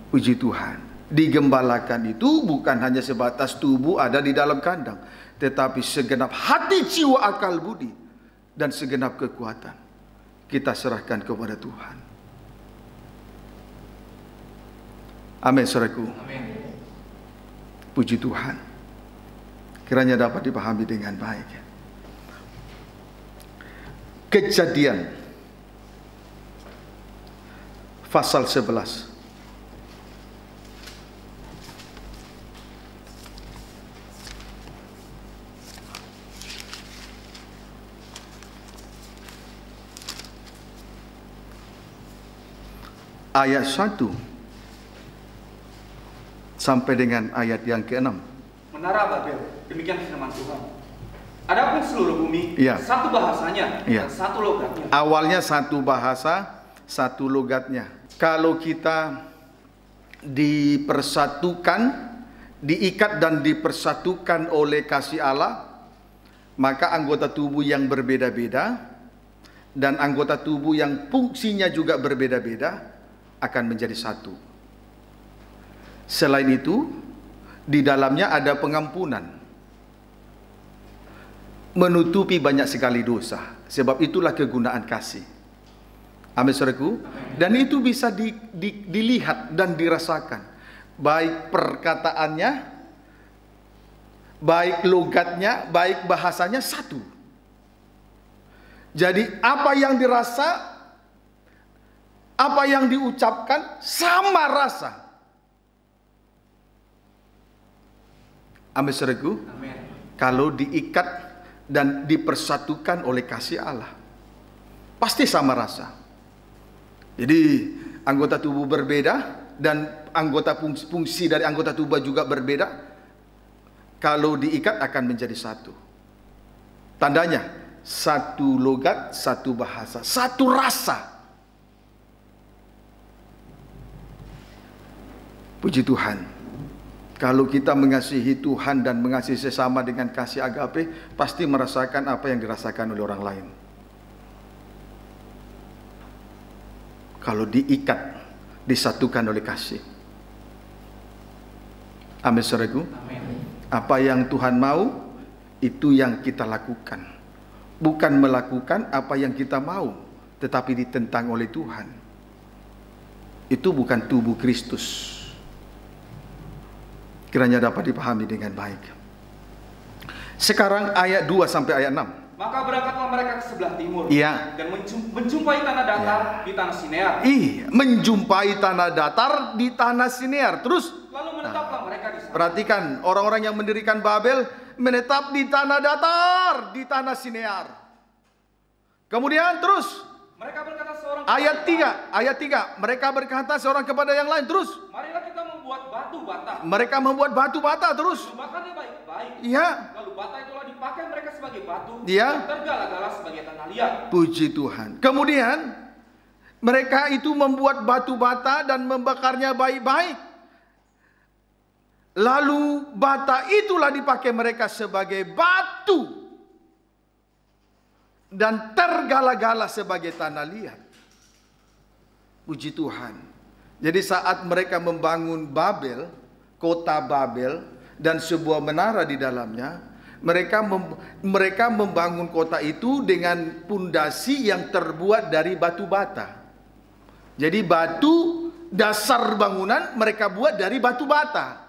Puji Tuhan. Digembalakan itu bukan hanya sebatas tubuh ada di dalam kandang, tetapi segenap hati, jiwa, akal, budi, dan segenap kekuatan kita serahkan kepada Tuhan. Amin, saudaraku. Puji Tuhan. Kiranya dapat dipahami dengan baik. Kejadian pasal 11. Ayat 1 sampai dengan ayat yang ke-6. Menara Babel, demikian firman Tuhan. Adapun seluruh bumi, satu bahasanya dan satu logatnya. Awalnya satu bahasa, satu logatnya. Kalau kita dipersatukan, diikat dan dipersatukan oleh kasih Allah, maka anggota tubuh yang berbeda-beda dan anggota tubuh yang fungsinya juga berbeda-beda akan menjadi satu. Selain itu, di dalamnya ada pengampunan, menutupi banyak sekali dosa. Sebab itulah kegunaan kasih. Amin, saudaraku. Dan itu bisa dilihat dan dirasakan. Baik perkataannya, baik logatnya, baik bahasanya satu. Jadi apa yang dirasa, apa yang diucapkan sama rasa. Amin, saudaraku. Kalau diikat dan dipersatukan oleh kasih Allah, pasti sama rasa. Jadi anggota tubuh berbeda dan anggota fungsi dari anggota tubuh juga berbeda. Kalau diikat akan menjadi satu. Tandanya satu logat, satu bahasa, satu rasa. Puji Tuhan. Kalau kita mengasihi Tuhan dan mengasihi sesama dengan kasih agape, pasti merasakan apa yang dirasakan oleh orang lain. Kalau diikat, disatukan oleh kasih. Amin, saudaraku. Apa yang Tuhan mau, itu yang kita lakukan. Bukan melakukan apa yang kita mau, tetapi ditentang oleh Tuhan. Itu bukan tubuh Kristus. Kiranya dapat dipahami dengan baik. Sekarang ayat 2 sampai ayat 6. Maka berangkatlah mereka ke sebelah timur, dan menjumpai tanah datar di tanah Sinear. Menjumpai tanah datar di tanah Sinear. Terus lalu menetaplah mereka di sana. Perhatikan, orang-orang yang mendirikan Babel menetap di tanah datar, di tanah Sinear. Kemudian terus mereka berkata seorang ayat 3, mereka berkata seorang kepada yang lain. Terus marilah kita membuat batu bata. Mereka membuat batu bata. Terus membakarnya baik-baik. Lalu bata itulah dipakai mereka sebagai batu. Dan tergala-gala sebagai tanah liat. Puji Tuhan. Kemudian mereka itu membuat batu bata dan membakarnya baik-baik. Lalu bata itulah dipakai mereka sebagai batu dan tergala-gala sebagai tanah liat. Puji Tuhan. Jadi saat mereka membangun Babel, kota Babel, dan sebuah menara di dalamnya, mereka membangun kota itu dengan pondasi yang terbuat dari batu bata. Jadi batu dasar bangunan mereka buat dari batu bata.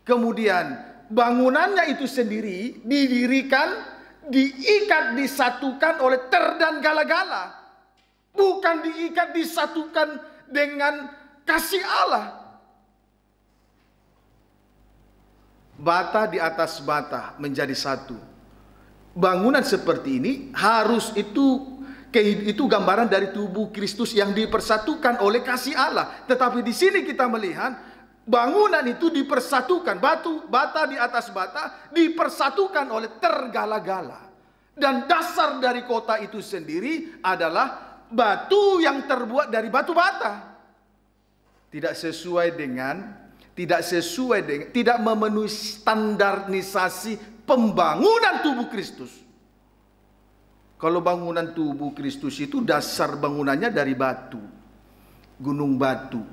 Kemudian bangunannya itu sendiri didirikan, diikat, disatukan oleh ter dan gala-gala. bukan diikat, disatukan dengan kasih Allah. Bata di atas bata menjadi satu. Bangunan seperti ini harus itu gambaran dari tubuh Kristus yang dipersatukan oleh kasih Allah. Tetapi di sini kita melihat bangunan itu dipersatukan, bata di atas bata dipersatukan oleh tergala-gala. Dan dasar dari kota itu sendiri adalah batu yang terbuat dari batu bata. Tidak memenuhi standarisasi pembangunan tubuh Kristus. Kalau bangunan tubuh Kristus itu dasar bangunannya dari batu, gunung batu.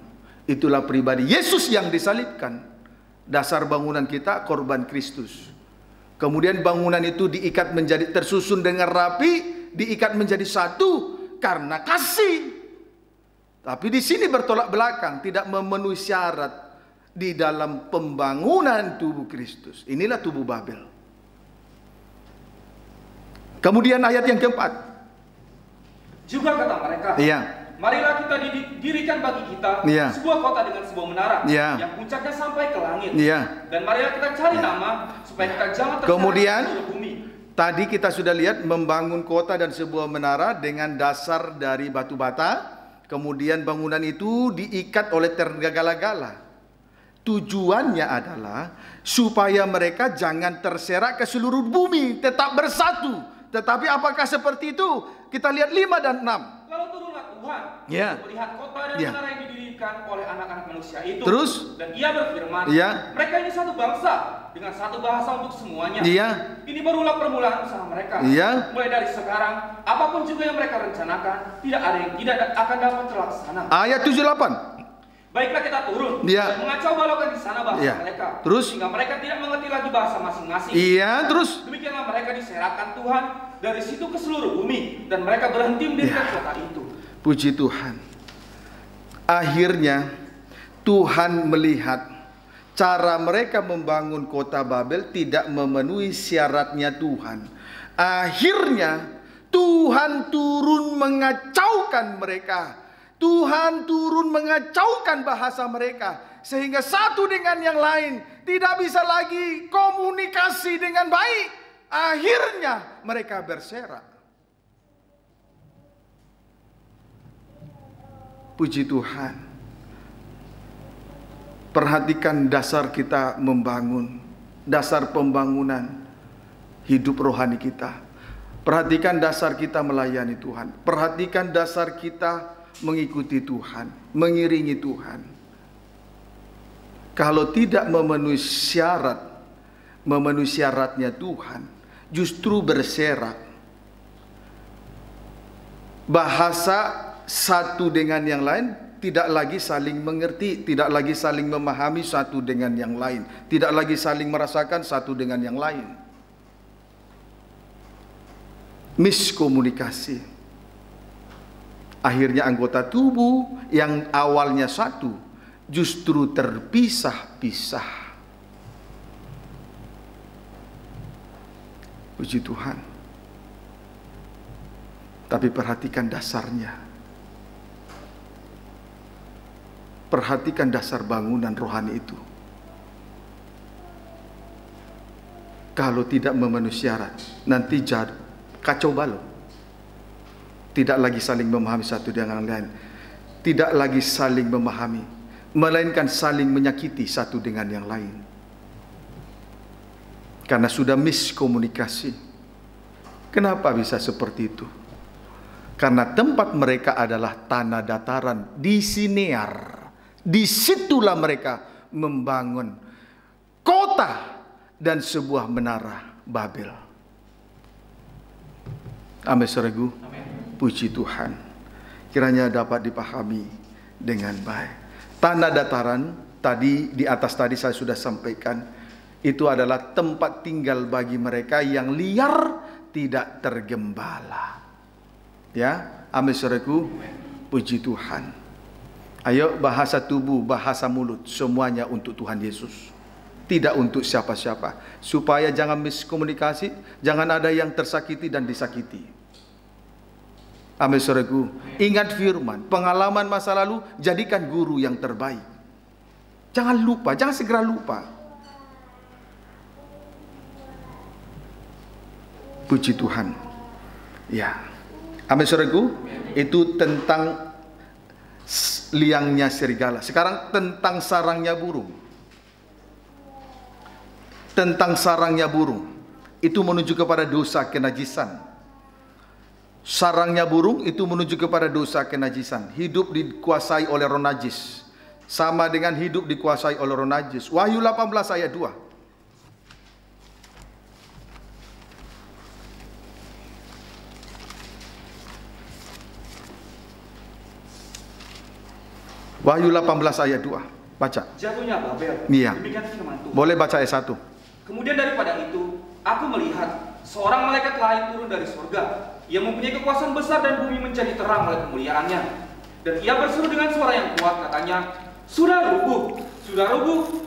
Itulah pribadi Yesus yang disalibkan. Dasar bangunan kita korban Kristus. Kemudian bangunan itu diikat menjadi tersusun dengan rapi, diikat menjadi satu karena kasih. Tapi di sini bertolak belakang, tidak memenuhi syarat di dalam pembangunan tubuh Kristus. Inilah tubuh Babel. Kemudian ayat yang keempat. Juga kata mereka, marilah kita dirikan bagi kita sebuah kota dengan sebuah menara yang puncaknya sampai ke langit. Dan marilah kita cari nama supaya kita jangan terseret kemudian ke bumi. Tadi kita sudah lihat membangun kota dan sebuah menara dengan dasar dari batu bata. Kemudian bangunan itu diikat oleh tergala-gala. Tujuannya adalah supaya mereka jangan terserak ke seluruh bumi, tetap bersatu. Tetapi apakah seperti itu? Kita lihat 5 dan 6. Lalu turunlah Tuhan untuk melihat kota dan menara yang didirikan oleh anak-anak manusia itu. Terus? Dan ia berfirman, mereka ini satu bangsa dengan satu bahasa untuk semuanya. Ini barulah permulaan usaha mereka. Mulai dari sekarang, apapun juga yang mereka rencanakan, tidak ada yang tidak akan dapat terlaksana. Ayat 78. Baiklah kita turun dan mengacau balaukan di sana bahasa mereka. Terus? Sehingga mereka tidak mengerti lagi bahasa masing-masing. Terus? Demikianlah mereka diserahkan Tuhan dari situ ke seluruh bumi. Dan mereka berhenti mendirikan kota itu. Puji Tuhan. Akhirnya Tuhan melihat cara mereka membangun kota Babel tidak memenuhi syaratnya Tuhan. Akhirnya Tuhan turun mengacaukan mereka. Tuhan turun mengacaukan bahasa mereka. Sehingga satu dengan yang lain tidak bisa lagi komunikasi dengan baik. Akhirnya mereka berserak. Puji Tuhan. Perhatikan dasar kita membangun. Dasar pembangunan hidup rohani kita. Perhatikan dasar kita melayani Tuhan. Perhatikan dasar kita mengikuti Tuhan, mengiringi Tuhan. Kalau tidak memenuhi syaratnya Tuhan, justru berserak. Bahasa satu dengan yang lain tidak lagi saling mengerti, tidak lagi saling memahami satu dengan yang lain, tidak lagi saling merasakan satu dengan yang lain. Miskomunikasi. Akhirnya anggota tubuh yang awalnya satu justru terpisah-pisah. Puji Tuhan. Tapi perhatikan dasarnya. Perhatikan dasar bangunan rohani itu. Kalau tidak memenuhi syarat, nanti kacau balau. Tidak lagi saling memahami satu dengan lain. Tidak lagi saling memahami, melainkan saling menyakiti satu dengan yang lain. Karena sudah miskomunikasi. Kenapa bisa seperti itu? Karena tempat mereka adalah tanah dataran di Sinear. Disitulah mereka membangun kota dan sebuah menara Babel. Amin, saudaraku. Puji Tuhan. Kiranya dapat dipahami dengan baik. Tanah dataran tadi di atas tadi saya sudah sampaikan, itu adalah tempat tinggal bagi mereka yang liar, tidak tergembala. Ya, amin saudaraku. Puji Tuhan. Ayo, bahasa tubuh, bahasa mulut, semuanya untuk Tuhan Yesus. Tidak untuk siapa-siapa. Supaya jangan miskomunikasi, jangan ada yang tersakiti dan disakiti. Amin saudaraku. Ingat firman, pengalaman masa lalu jadikan guru yang terbaik. Jangan lupa, jangan segera lupa. Puji Tuhan. Ya. Amin saudaraku. Itu tentang liangnya serigala. Sekarang tentang sarangnya burung. Tentang sarangnya burung. Itu menuju kepada dosa kenajisan. Sarangnya burung itu menuju kepada dosa kenajisan. Hidup dikuasai oleh roh najis. Sama dengan hidup dikuasai oleh roh najis. Wahyu 18 ayat 2. Wahyu 18 ayat 2. Baca. Jatuhnya Babel. Iya. Demikian firman Tuhan. Boleh baca ayat 1. Kemudian daripada itu, aku melihat seorang malaikat lain turun dari surga. Ia mempunyai kekuasaan besar dan bumi menjadi terang oleh kemuliaannya. Dan ia berseru dengan suara yang kuat, katanya, sudah rubuh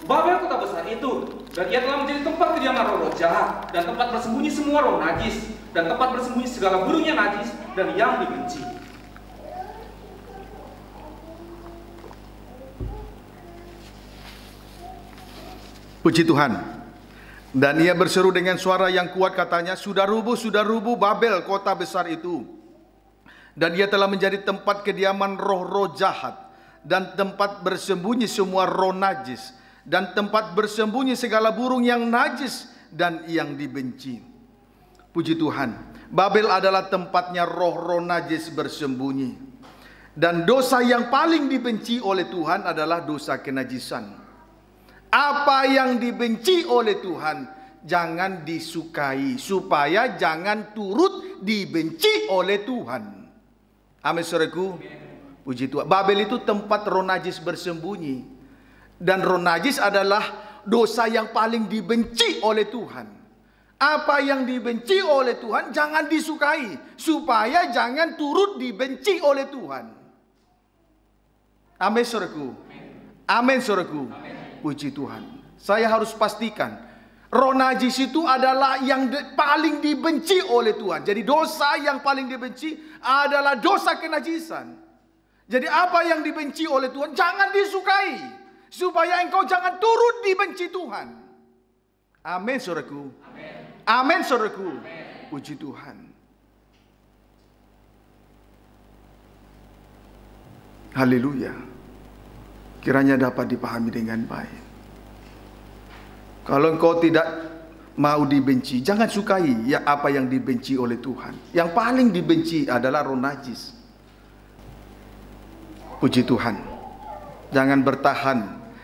Babel kota besar itu. Dan ia telah menjadi tempat kediaman roh-roh jahat, dan tempat bersembunyi semua roh najis, dan tempat bersembunyi segala burung yang najis dan yang dibenci. Puji Tuhan. Dan ia berseru dengan suara yang kuat, katanya, sudah rubuh Babel kota besar itu. Dan ia telah menjadi tempat kediaman roh-roh jahat, dan tempat bersembunyi semua roh najis, dan tempat bersembunyi segala burung yang najis dan yang dibenci. Puji Tuhan. Babel adalah tempatnya roh-roh najis bersembunyi. Dan dosa yang paling dibenci oleh Tuhan adalah dosa kenajisan. Apa yang dibenci oleh Tuhan jangan disukai, supaya jangan turut dibenci oleh Tuhan. Amin saudaraku. Puji Tuhan. Babel itu tempat roh najis bersembunyi. Dan roh najis adalah dosa yang paling dibenci oleh Tuhan. Apa yang dibenci oleh Tuhan jangan disukai, supaya jangan turut dibenci oleh Tuhan. Amin saudaraku. Amin saudaraku. Puji Tuhan. Saya harus pastikan roh najis itu adalah yang paling dibenci oleh Tuhan. Jadi dosa yang paling dibenci adalah dosa kenajisan. Jadi apa yang dibenci oleh Tuhan jangan disukai, supaya engkau jangan turut dibenci Tuhan. Amin saudaraku. Amin saudaraku. Puji Tuhan. Haleluya. Kiranya dapat dipahami dengan baik. Kalau engkau tidak mau dibenci, jangan sukai ya apa yang dibenci oleh Tuhan. Yang paling dibenci adalah roh najis. Puji Tuhan. Jangan bertahan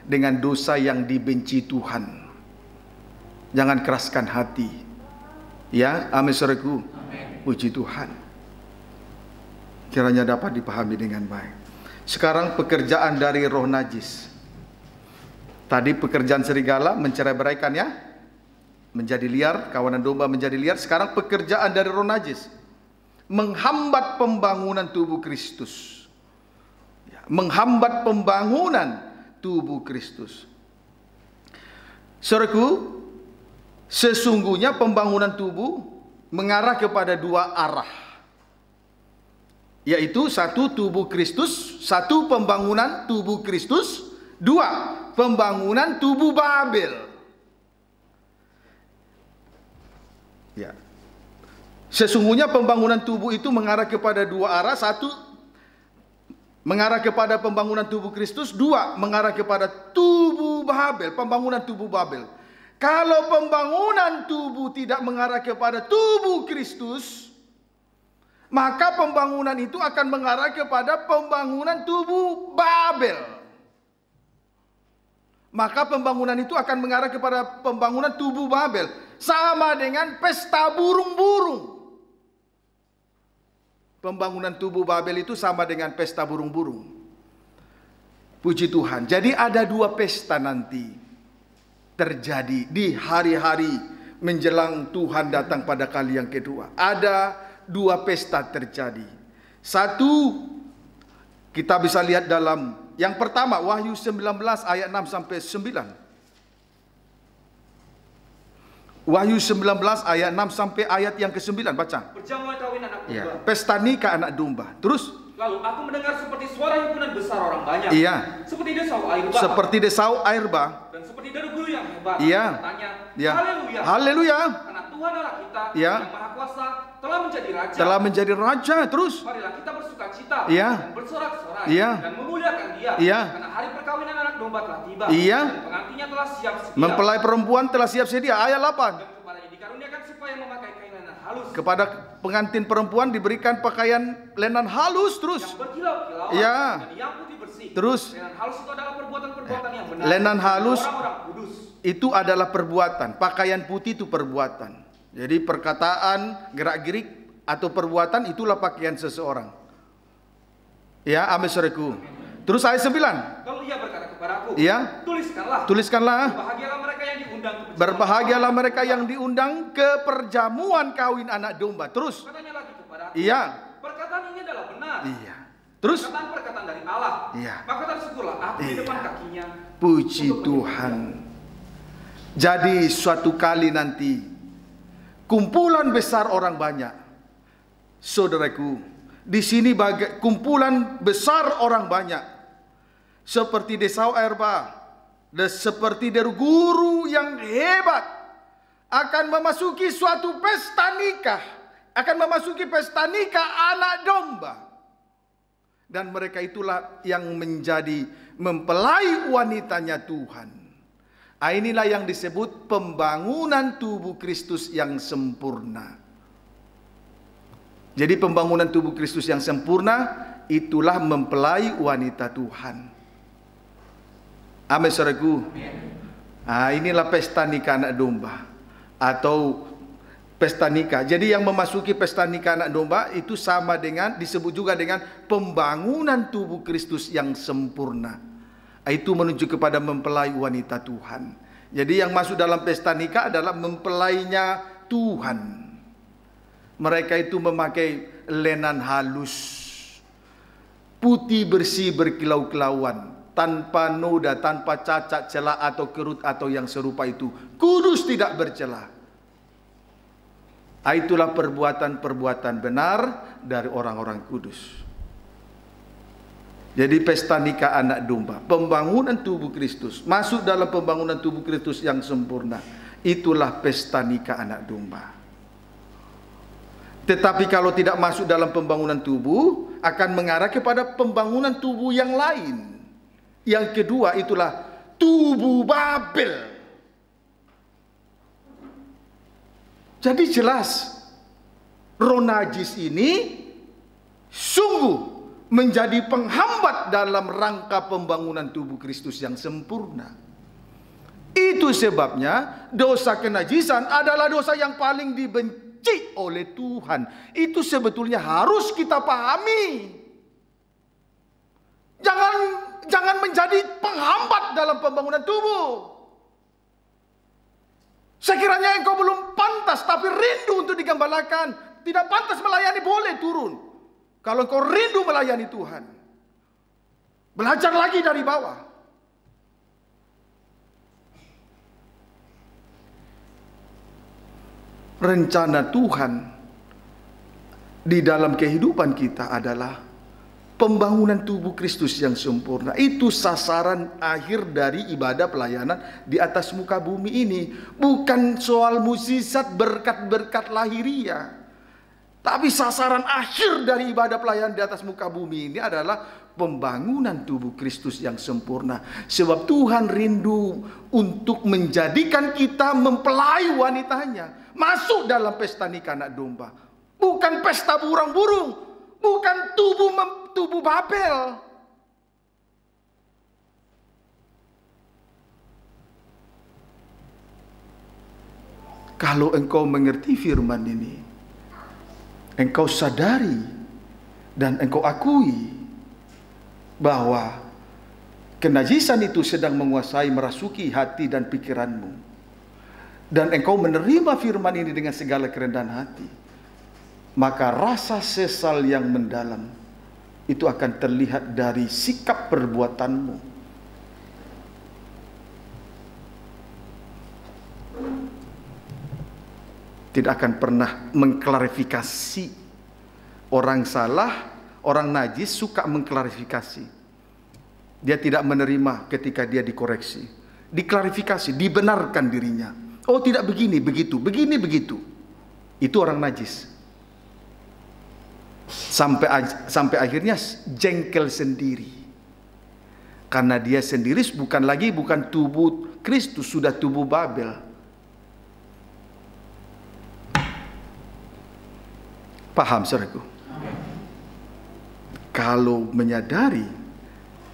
dengan dosa yang dibenci Tuhan. Jangan keraskan hati. Ya, amin saudaraku. Puji Tuhan. Kiranya dapat dipahami dengan baik. Sekarang pekerjaan dari roh najis. Tadi pekerjaan serigala mencerai-beraikan ya, menjadi liar, kawanan domba menjadi liar. Sekarang pekerjaan dari roh najis menghambat pembangunan tubuh Kristus. Menghambat pembangunan tubuh Kristus. Saudaraku, sesungguhnya pembangunan tubuh mengarah kepada dua arah. Yaitu satu tubuh Kristus, satu pembangunan tubuh Kristus, dua pembangunan tubuh Babel. Ya. Sesungguhnya pembangunan tubuh itu mengarah kepada dua arah, satu mengarah kepada pembangunan tubuh Kristus, dua mengarah kepada tubuh Babel, pembangunan tubuh Babel. Kalau pembangunan tubuh tidak mengarah kepada tubuh Kristus, maka pembangunan itu akan mengarah kepada pembangunan tubuh Babel. Maka pembangunan itu akan mengarah kepada pembangunan tubuh Babel. Sama dengan pesta burung-burung. Pembangunan tubuh Babel itu sama dengan pesta burung-burung. Puji Tuhan. Jadi ada dua pesta nanti terjadi di hari-hari menjelang Tuhan datang pada kali yang kedua. Ada dua pesta terjadi. Satu kita bisa lihat dalam yang pertama Wahyu 19 ayat 6 sampai 9. Wahyu 19 ayat 6 sampai ayat yang ke-9, baca. Perjamuan kawin anak domba. Iya, pesta nikah anak domba. Terus? Lalu aku mendengar seperti suara himpunan besar orang banyak. Iya. Seperti desau air bah. Seperti desau air bah. Dan seperti deru guru yang hebat. Iya. Katanya, Iya. haleluya. Haleluya. Karena Tuhan Allah kita Iya. yang maha kuasa telah menjadi raja. Telah menjadi raja. Terus? Marilah kita bersukacita Iya. dan bersorak-sorak Iya. dan memuliakan Dia. Iya. Karena hari perkawinan anak domba telah tiba. Iya. Dan pengantinnya telah siap sedia. Mempelai perempuan telah siap sedia. Ayat 8. Dan kepadanya dikaruniakan supaya memakai kain lenan halus. Kepada pengantin perempuan diberikan pakaian lenan halus. Terus? Yang berkilau-kilauan. Iya. Dan yang putih bersih. Terus? Lenan halus itu adalah perbuatan-perbuatan yang benar. Lenan halus orang-orang kudus. itu adalah perbuatan. Pakaian putih itu perbuatan. Jadi perkataan, gerak-gerik atau perbuatan itulah pakaian seseorang. Ya, amin saudaraku. Terus ayat 9. Kalau ia berkata kepadaku, Iya. Tuliskanlah. Berbahagialah Berbahagialah mereka yang diundang ke mereka yang diundang ke perjamuan kawin anak domba. Terus? Katanya lagi kepadaku. Iya. Perkataan ini adalah benar. Iya. Terus? Perkataan dari Allah. Iya. Maka tersyukurlah aku di depan kakinya. Puji untuk Tuhan. Jadi suatu kali nanti kumpulan besar orang banyak, saudaraku, di sini kumpulan besar orang banyak, seperti desau air bah, dan seperti deru guru yang hebat, akan memasuki suatu pesta nikah, akan memasuki pesta nikah anak domba, dan mereka itulah yang menjadi mempelai wanitanya Tuhan. Inilah yang disebut pembangunan tubuh Kristus yang sempurna. Jadi pembangunan tubuh Kristus yang sempurna itulah mempelai wanita Tuhan. Amin saudaraku. Inilah pesta nikah anak domba atau pesta nikah. Jadi yang memasuki pesta nikah anak domba itu sama dengan, disebut juga dengan pembangunan tubuh Kristus yang sempurna. Itu menunjuk kepada mempelai wanita Tuhan. Jadi yang masuk dalam pesta nikah adalah mempelainya Tuhan. Mereka itu memakai lenan halus, putih bersih berkilau-kilauan, tanpa noda, tanpa cacat, celah atau kerut atau yang serupa itu. Kudus tidak bercelah. Itulah perbuatan-perbuatan benar dari orang-orang kudus. Jadi pesta nikah anak domba, pembangunan tubuh Kristus, masuk dalam pembangunan tubuh Kristus yang sempurna. Itulah pesta nikah anak domba. Tetapi kalau tidak masuk dalam pembangunan tubuh, akan mengarah kepada pembangunan tubuh yang lain. Yang kedua itulah tubuh Babel. Jadi jelas, roh najis ini sungguh menjadi penghambat dalam rangka pembangunan tubuh Kristus yang sempurna. Itu sebabnya dosa kenajisan adalah dosa yang paling dibenci oleh Tuhan. Itu sebetulnya harus kita pahami. Jangan menjadi penghambat dalam pembangunan tubuh. Sekiranya engkau belum pantas tapi rindu untuk digembalakan, tidak pantas melayani, boleh turun. Kalau engkau rindu melayani Tuhan, belajar lagi dari bawah. Rencana Tuhan di dalam kehidupan kita adalah pembangunan tubuh Kristus yang sempurna. Itu sasaran akhir dari ibadah pelayanan di atas muka bumi ini. Bukan soal mukjizat berkat-berkat lahiriah. Tapi sasaran akhir dari ibadah pelayanan di atas muka bumi ini adalah pembangunan tubuh Kristus yang sempurna. Sebab Tuhan rindu untuk menjadikan kita mempelai wanitanya. Masuk dalam pesta nikah anak domba. Bukan pesta burung-burung. Bukan tubuh Babel. Kalau engkau mengerti firman ini, engkau sadari dan engkau akui bahwa kenajisan itu sedang menguasai, merasuki hati dan pikiranmu, dan engkau menerima firman ini dengan segala kerendahan hati, maka rasa sesal yang mendalam itu akan terlihat dari sikap perbuatanmu. tidak akan pernah mengklarifikasi. Orang salah, orang najis suka mengklarifikasi. Dia tidak menerima ketika dia dikoreksi, diklarifikasi, dibenarkan dirinya. Oh tidak begini, begitu, begini, begitu. Itu orang najis. Sampai akhirnya jengkel sendiri. Karena dia sendiri bukan tubuh Kristus, sudah tubuh Babel. Paham, saudaraku? Kalau menyadari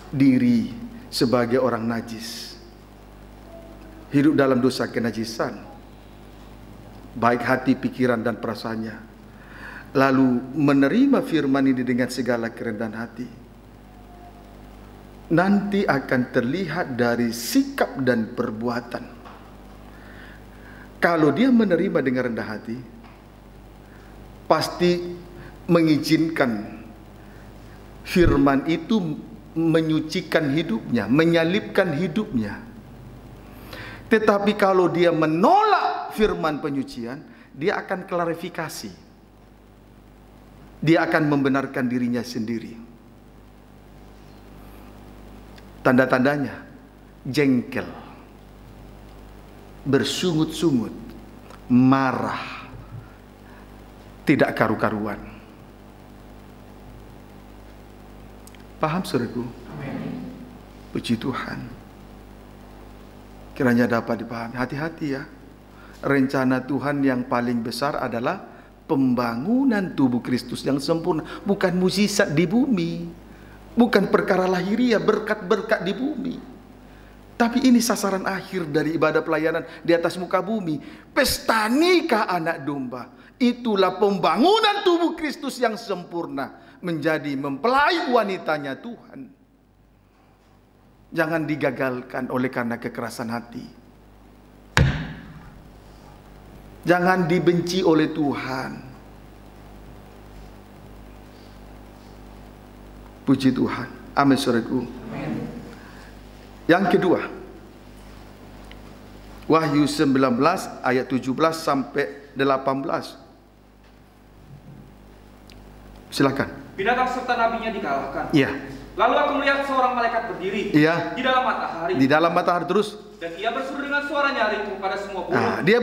diri sebagai orang najis, hidup dalam dosa kenajisan, baik hati, pikiran, dan perasaannya, lalu menerima firman ini dengan segala kerendahan hati, nanti akan terlihat dari sikap dan perbuatan. Kalau dia menerima dengan rendah hati, pasti mengizinkan firman itu menyucikan hidupnya, menyalibkan hidupnya. Tetapi kalau dia menolak firman penyucian, dia akan klarifikasi. Dia akan membenarkan dirinya sendiri. Tanda-tandanya jengkel, bersungut-sungut, marah, tidak karu-karuan. Paham, saudaraku? Puji Tuhan. Kiranya dapat dipahami. Hati-hati ya. Rencana Tuhan yang paling besar adalah pembangunan tubuh Kristus yang sempurna, bukan mukjizat di bumi, bukan perkara lahiriah, berkat-berkat di bumi. Tapi ini sasaran akhir dari ibadah pelayanan di atas muka bumi. Pesta nikah anak domba. Itulah pembangunan tubuh Kristus yang sempurna, menjadi mempelai wanitanya Tuhan. Jangan digagalkan oleh karena kekerasan hati. Jangan dibenci oleh Tuhan. Puji Tuhan. Amin, saudaraku. Yang kedua, Wahyu 19 ayat 17 sampai 18. Silakan. Binatang serta nabinya dikalahkan. Iya. Lalu aku melihat seorang malaikat berdiri. Iya. Di dalam matahari. Di dalam matahari terus. Dan ia berseru dengan suara nyaring kepada semua burung. Nah, dia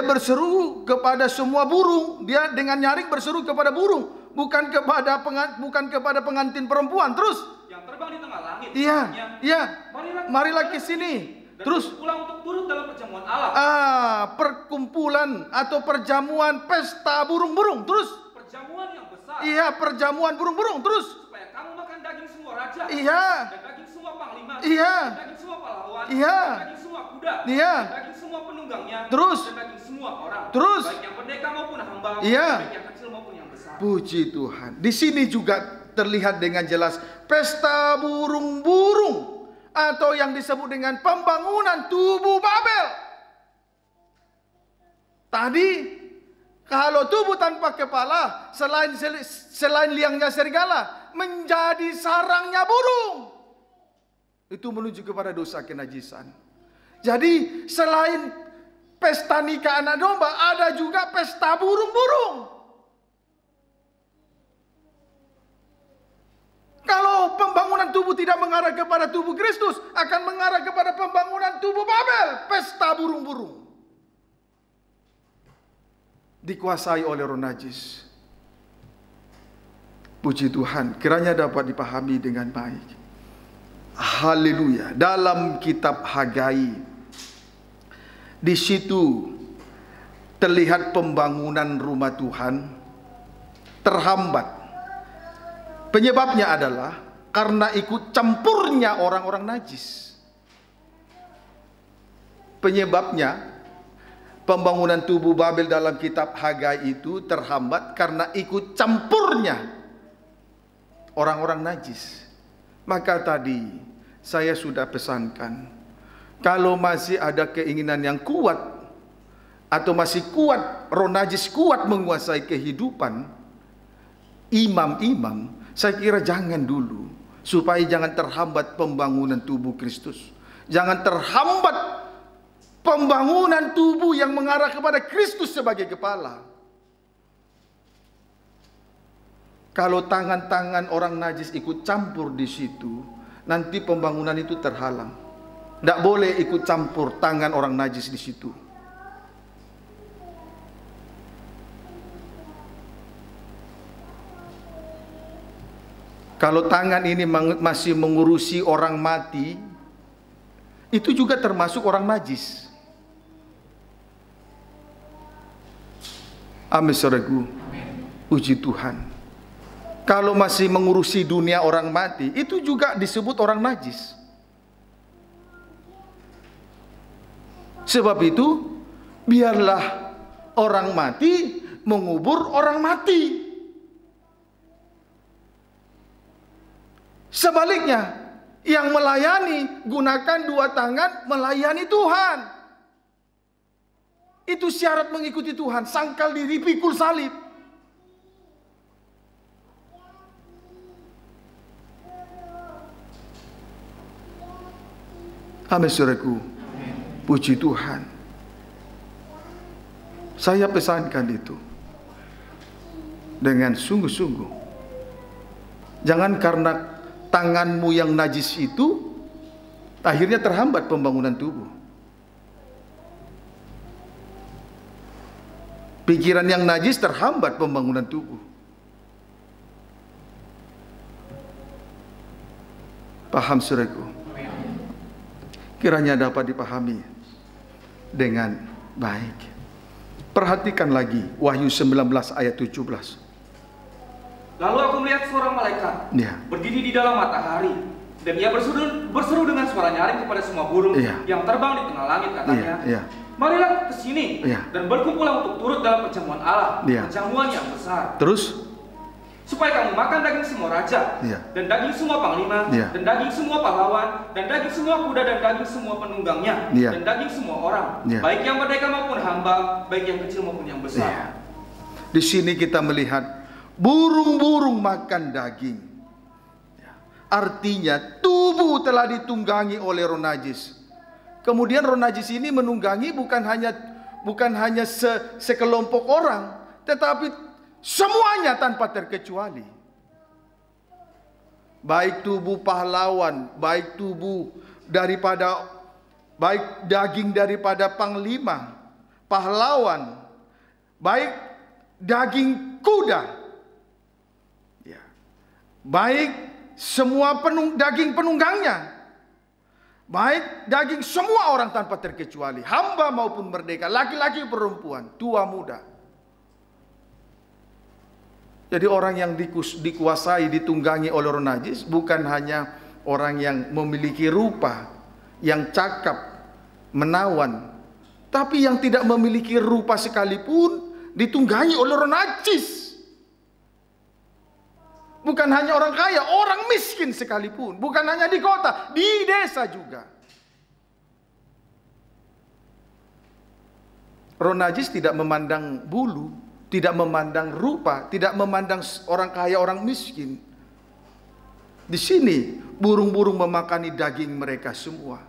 berseru kepada semua burung. Dia dengan nyaring berseru kepada burung, bukan kepada pengantin perempuan. Terus. Yang terbang di tengah langit. Iya. Iya. Marilah ke sini. Dan terus pulang untuk turut dalam perjamuan Allah. Perkumpulan atau perjamuan pesta burung-burung. Terus. Perjamuan yang besar. Iya, perjamuan burung-burung. Terus. Supaya kamu makan daging semua raja. Iya. Dan daging semua panglima. Iya. Dan daging semua pahlawan. Iya. Dan daging semua kuda. Iya. Dan daging semua penunggangnya. Terus. Dan daging semua orang. Terus. Baik yang merdeka maupun hamba. Iya. Baik yang kecil maupun yang besar. Puji Tuhan. Di sini juga terlihat dengan jelas pesta burung-burung, atau yang disebut dengan pembangunan tubuh Babel. Tadi kalau tubuh tanpa kepala, selain liangnya serigala, menjadi sarangnya burung. Itu menuju kepada dosa kenajisan. Jadi selain pesta nikah anak domba, ada juga pesta burung-burung. Kalau pembangunan tubuh tidak mengarah kepada tubuh Kristus, akan mengarah kepada pembangunan tubuh Babel, pesta burung-burung. Dikuasai oleh roh najis. Puji Tuhan, kiranya dapat dipahami dengan baik. Haleluya. Dalam kitab Hagai, di situ terlihat pembangunan rumah Tuhan terhambat. Penyebabnya adalah karena ikut campurnya orang-orang najis. Penyebabnya pembangunan tubuh Babel dalam kitab Hagai itu terhambat karena ikut campurnya orang-orang najis. Maka tadi saya sudah pesankan, kalau masih ada keinginan yang kuat, atau masih kuat, roh najis kuat menguasai kehidupan imam-imam, saya kira jangan dulu, supaya jangan terhambat pembangunan tubuh Kristus. Jangan terhambat pembangunan tubuh yang mengarah kepada Kristus sebagai kepala. Kalau tangan-tangan orang najis ikut campur di situ, nanti pembangunan itu terhalang. Tidak boleh ikut campur tangan orang najis di situ. Kalau tangan ini masih mengurusi orang mati, itu juga termasuk orang najis. Amin, saudaraku. Puji Tuhan. Kalau masih mengurusi dunia orang mati, itu juga disebut orang najis. Sebab itu, biarlah orang mati mengubur orang mati. Sebaliknya, yang melayani gunakan dua tangan melayani Tuhan. Itu syarat mengikuti Tuhan. Sangkal diri, pikul salib. Amin, saudaraku. Puji Tuhan. Saya pesankan itu dengan sungguh-sungguh. Jangan karena tanganmu yang najis itu akhirnya terhambat pembangunan tubuh. Pikiran yang najis terhambat pembangunan tubuh. Paham, saudaraku? Kiranya dapat dipahami dengan baik. Perhatikan lagi Wahyu 19 ayat 17. Lalu aku melihat seorang malaikat berdiri di dalam matahari, dan ia berseru dengan suara nyaring kepada semua burung yang terbang di tengah langit, katanya, marilah ke sini dan berkumpullah untuk turut dalam perjamuan Allah, perjamuan yang besar. Terus, supaya kamu makan daging semua raja, dan daging semua panglima, dan daging semua pahlawan, dan daging semua kuda, dan daging semua penunggangnya, dan daging semua orang, baik yang merdeka maupun hamba, baik yang kecil maupun yang besar. Di sini kita melihat burung-burung makan daging. Artinya tubuh telah ditunggangi oleh roh najis. Kemudian roh najis ini menunggangi bukan hanya sekelompok orang, tetapi semuanya tanpa terkecuali. Baik tubuh pahlawan, baik daging daripada panglima, pahlawan, baik daging kuda, baik semua daging penunggangnya, baik daging semua orang tanpa terkecuali, hamba maupun merdeka, laki-laki perempuan, tua muda. Jadi orang yang dikuasai, ditunggangi oleh roh najis bukan hanya orang yang memiliki rupa, yang cakap, menawan, tapi yang tidak memiliki rupa sekalipun ditunggangi oleh roh najis. Bukan hanya orang kaya, orang miskin sekalipun, bukan hanya di kota, di desa juga. Roh najis tidak memandang bulu, tidak memandang rupa, tidak memandang orang kaya, orang miskin. Di sini burung-burung memakani daging mereka semua.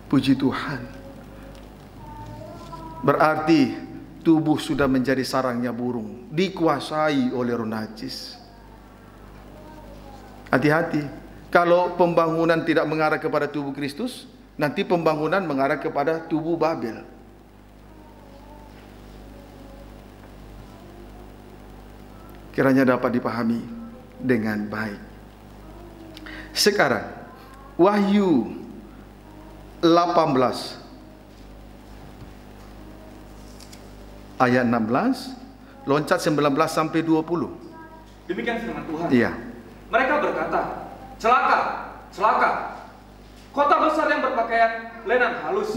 Puji Tuhan. Berarti tubuh sudah menjadi sarangnya burung, dikuasai oleh roh najis. Hati-hati, kalau pembangunan tidak mengarah kepada tubuh Kristus, nanti pembangunan mengarah kepada tubuh Babel. Kiranya dapat dipahami dengan baik. Sekarang Wahyu 18 ayat 16, loncat 19 sampai 20. Demikian firman Tuhan. Iya. Mereka berkata, celaka, celaka, kota besar yang berpakaian lenan halus,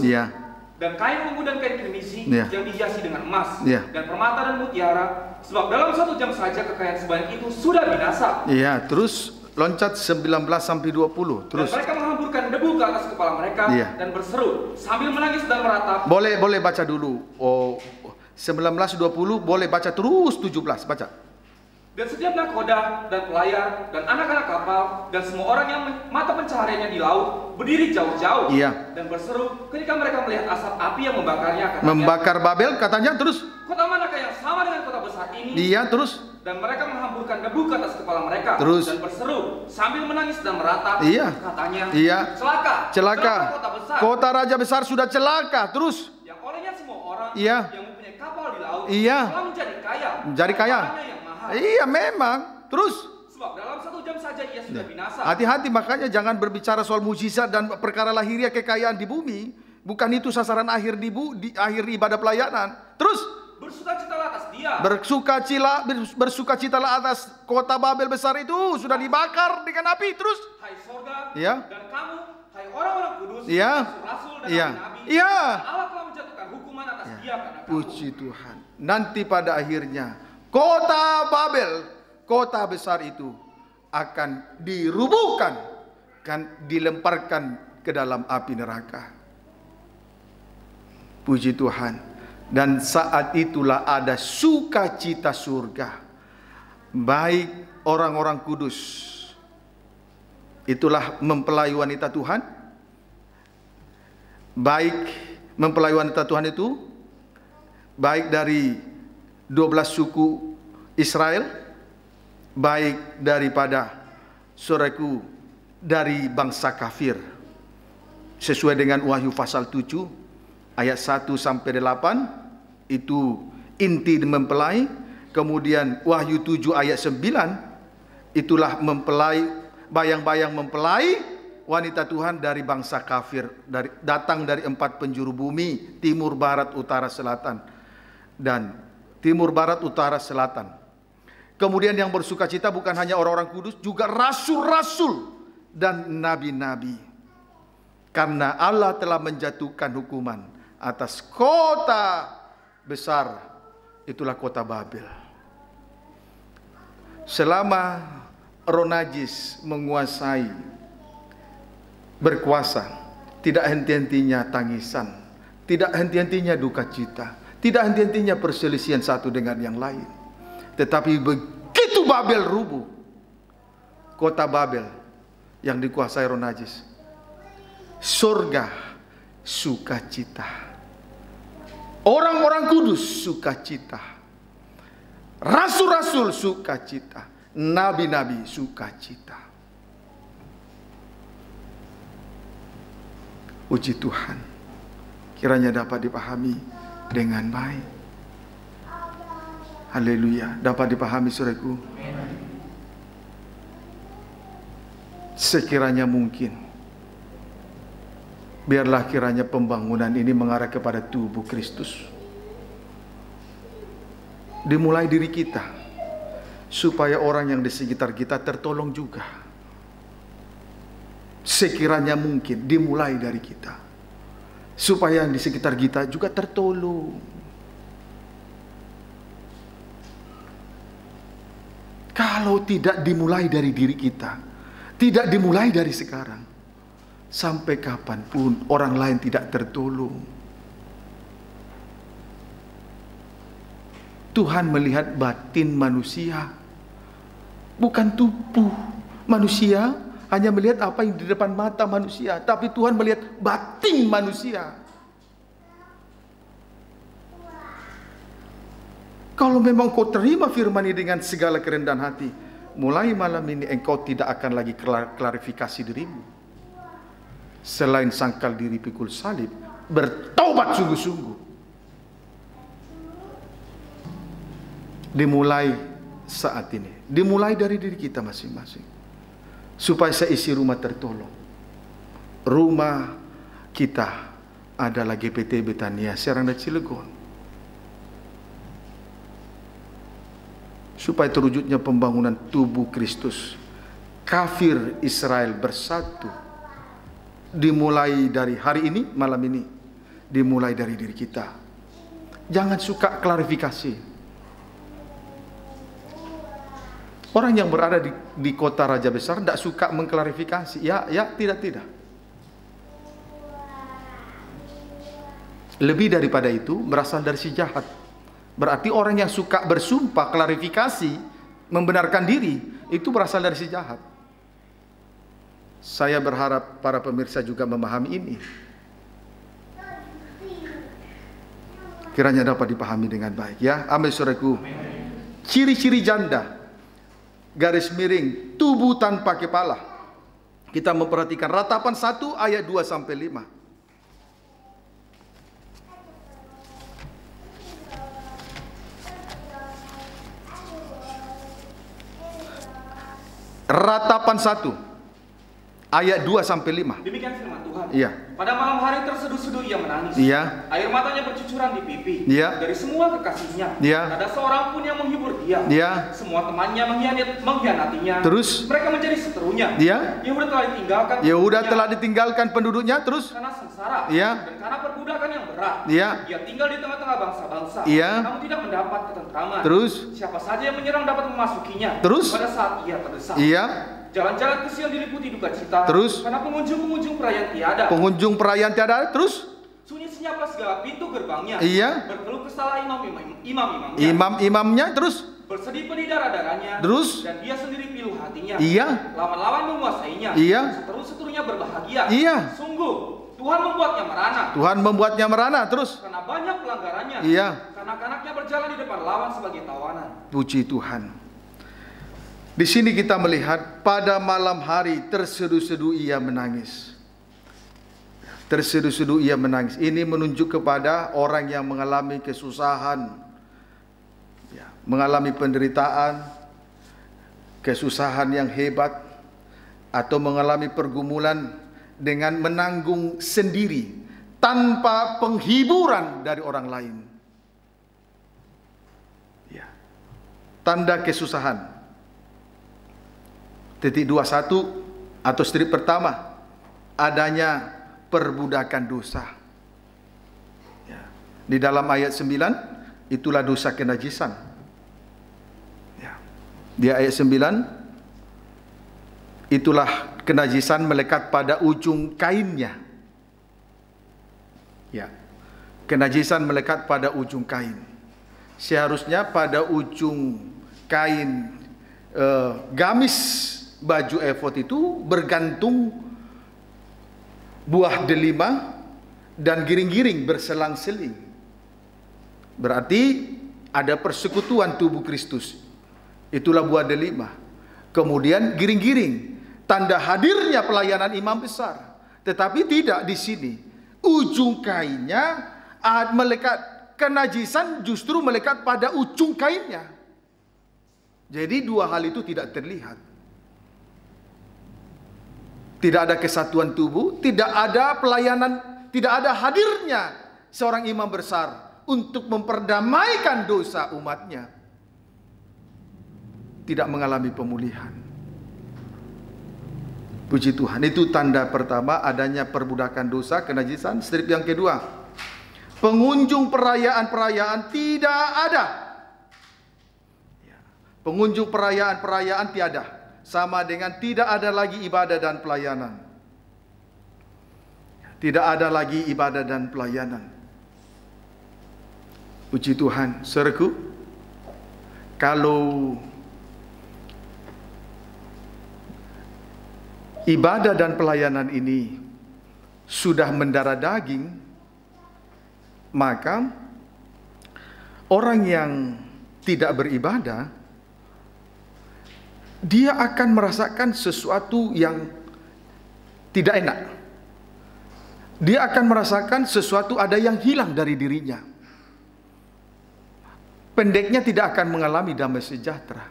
dan kain ungu dan kain kirmisi yang dihiasi dengan emas, dan permata dan mutiara. Sebab dalam 1 jam saja kekayaan sebanyak itu sudah binasa. Iya, terus loncat 19 sampai 20. Terus. Dan mereka menghamburkan debu ke atas kepala mereka dan berseru sambil menangis dan meratap. Boleh baca dulu. 19 20 boleh baca terus 17 baca. Dan setiap nahkoda dan pelayar dan anak-anak kapal dan semua orang yang mata pencahariannya di laut berdiri jauh-jauh dan berseru ketika mereka melihat asap api yang membakarnya. Katanya, membakar Babel, katanya terus. Kota manakah yang sama dengan kota besar ini? Terus. Dan mereka menghamburkan debu ke atas kepala mereka terus. Dan berseru sambil menangis dan meratap. Katanya, celaka, kota besar. Kota raja besar sudah celaka. Terus. Yang olehnya semua orang yang mempunyai kapal di laut telah menjadi kaya. Memang. Terus. Sebab dalam 1 jam saja ia sudah binasa. Hati-hati, makanya jangan berbicara soal mukjizat dan perkara lahiriah kekayaan di bumi. Bukan itu sasaran akhir di akhir ibadah pelayanan. Terus. Bersukacitalah atas dia. Bersukacitalah atas kota Babel besar itu sudah dibakar dengan api. Terus. Hai sorga dan kamu, hai orang-orang kudus, rasul dan nabi-nabi. Allah telah menjatuhkan hukuman atas dia karena kamu. Puji Tuhan. Nanti pada akhirnya kota Babel, kota besar itu akan dirubuhkan, kan dilemparkan ke dalam api neraka. Puji Tuhan. Dan saat itulah ada sukacita surga. Baik orang-orang kudus, itulah mempelai wanita Tuhan. Baik mempelai wanita Tuhan itu, baik dari 12 suku Israel, baik daripada saudaraku dari bangsa kafir. Sesuai dengan Wahyu pasal 7 ayat 1 sampai 8 itu inti mempelai. Kemudian Wahyu 7 ayat 9 itulah mempelai, bayang-bayang mempelai wanita Tuhan dari bangsa kafir, datang dari 4 penjuru bumi, timur, barat, utara, selatan. Dan timur, barat, utara, selatan. Kemudian yang bersukacita bukan hanya orang-orang kudus, juga rasul-rasul dan nabi-nabi. Karena Allah telah menjatuhkan hukuman atas kota besar, itulah kota Babel. Selama roh najis menguasai, berkuasa, tidak henti-hentinya tangisan, tidak henti-hentinya duka cita, tidak henti-hentinya perselisihan satu dengan yang lain. Tetapi begitu Babel rubuh, kota Babel yang dikuasai roh najis, surga sukacita, orang-orang kudus sukacita, rasul-rasul sukacita, nabi-nabi sukacita. Puji Tuhan, kiranya dapat dipahami dengan baik. Haleluya, dapat dipahami saudaraku. Sekiranya mungkin, biarlah kiranya pembangunan ini mengarah kepada tubuh Kristus. Dimulai diri kita, supaya orang yang di sekitar kita tertolong juga. Sekiranya mungkin dimulai dari kita, supaya yang di sekitar kita juga tertolong. Kalau tidak dimulai dari diri kita, tidak dimulai dari sekarang, sampai kapanpun orang lain tidak tertolong. Tuhan melihat batin manusia, bukan tubuh. Manusia hanya melihat apa yang di depan mata manusia, tapi Tuhan melihat batin manusia. Kalau memang kau terima firman ini dengan segala kerendahan hati, mulai malam ini engkau tidak akan lagi klarifikasi dirimu. Selain sangkal diri pikul salib, bertaubat sungguh-sungguh. Dimulai saat ini, dimulai dari diri kita masing-masing, supaya seisi rumah tertolong. Rumah kita adalah GPT Betania Serang dan Cilegon, supaya terwujudnya pembangunan tubuh Kristus. Kafir Israel bersatu, dimulai dari hari ini, malam ini, dimulai dari diri kita. Jangan suka klarifikasi. Orang yang berada di kota raja besar tidak suka mengklarifikasi. Ya, tidak. Lebih daripada itu, berasal dari si jahat. Berarti orang yang suka bersumpah klarifikasi, membenarkan diri, itu berasal dari si jahat. Saya berharap para pemirsa juga memahami ini. Kiranya dapat dipahami dengan baik ya. Amin saudaraku. Ciri-ciri janda, garis miring, tubuh tanpa kepala. Kita memperhatikan Ratapan 1 ayat 2 sampai 5. Ratapan 1 ayat 2 sampai 5. Demikian firman Tuhan. Iya. Pada malam hari terseduh-seduh ia menangis. Iya. Air matanya bercucuran di pipi. Iya. Dari semua kekasihnya. Iya. Tak ada seorang pun yang menghibur dia. Iya. Semua temannya mengkhianatinya. Terus? Mereka menjadi seterunya. Iya. Yehuda telah ditinggalkan. Yehuda telah ditinggalkan penduduknya. Terus? Karena sengsara. Iya. Dan karena perbudakan yang berat. Iya. Ia tinggal di tengah-tengah bangsa-bangsa. Iya. Namun tidak mendapat ketentraman. Terus? Siapa saja yang menyerang dapat memasukinya. Terus? Pada saat ia terdesak. Iya. Jalan-jalan ke Sion diliputi duka cita. Terus? Karena pengunjung-pengunjung perayaan tiada. Pengunjung perayaan tiada. Terus? Sunyi senyaplah segala pintu gerbangnya. Iya. Berkeluh kesah imam-imamnya. Imam-imamnya. Terus? Bersedih pedih darah-darahnya. Terus? Dan dia sendiri pilu hatinya. Iya. Lawan-lawan menguasainya. Iya. Seteru-seterunya berbahagia. Iya. Sungguh Tuhan membuatnya merana. Tuhan membuatnya merana. Terus? Karena banyak pelanggarannya. Iya. Kanak-kanaknya berjalan di depan lawan sebagai tawanan. Puji Tuhan. Di sini kita melihat pada malam hari terseduh-seduh ia menangis. Terseduh-seduh ia menangis. Ini menunjuk kepada orang yang mengalami kesusahan, ya, mengalami penderitaan, kesusahan yang hebat, atau mengalami pergumulan dengan menanggung sendiri tanpa penghiburan dari orang lain. Ya. Tanda kesusahan. Titik 21 atau strip pertama, adanya perbudakan dosa. Ya. Di dalam ayat 9, itulah dosa kenajisan. Ya. Di ayat 9, itulah kenajisan melekat pada ujung kainnya. Ya. Kenajisan melekat pada ujung kain. Seharusnya pada ujung kain gamis baju efod itu bergantung buah delima dan giring-giring berselang-seling. Berarti ada persekutuan tubuh Kristus. Itulah buah delima. Kemudian giring-giring, tanda hadirnya pelayanan imam besar. Tetapi tidak di sini. Ujung kainnya melekat, kenajisan justru melekat pada ujung kainnya. Jadi dua hal itu tidak terlihat. Tidak ada kesatuan tubuh, tidak ada pelayanan, tidak ada hadirnya seorang imam besar untuk memperdamaikan dosa umatnya. Tidak mengalami pemulihan. Puji Tuhan, itu tanda pertama adanya perbudakan dosa, kenajisan. Strip yang kedua, pengunjung perayaan-perayaan tidak ada. Pengunjung perayaan-perayaan tiada. Sama dengan tidak ada lagi ibadah dan pelayanan. Tidak ada lagi ibadah dan pelayanan. Puji Tuhan, saudaraku, kalau ibadah dan pelayanan ini sudah mendarah daging, maka orang yang tidak beribadah, dia akan merasakan sesuatu yang tidak enak. Dia akan merasakan sesuatu ada yang hilang dari dirinya. Pendeknya tidak akan mengalami damai sejahtera.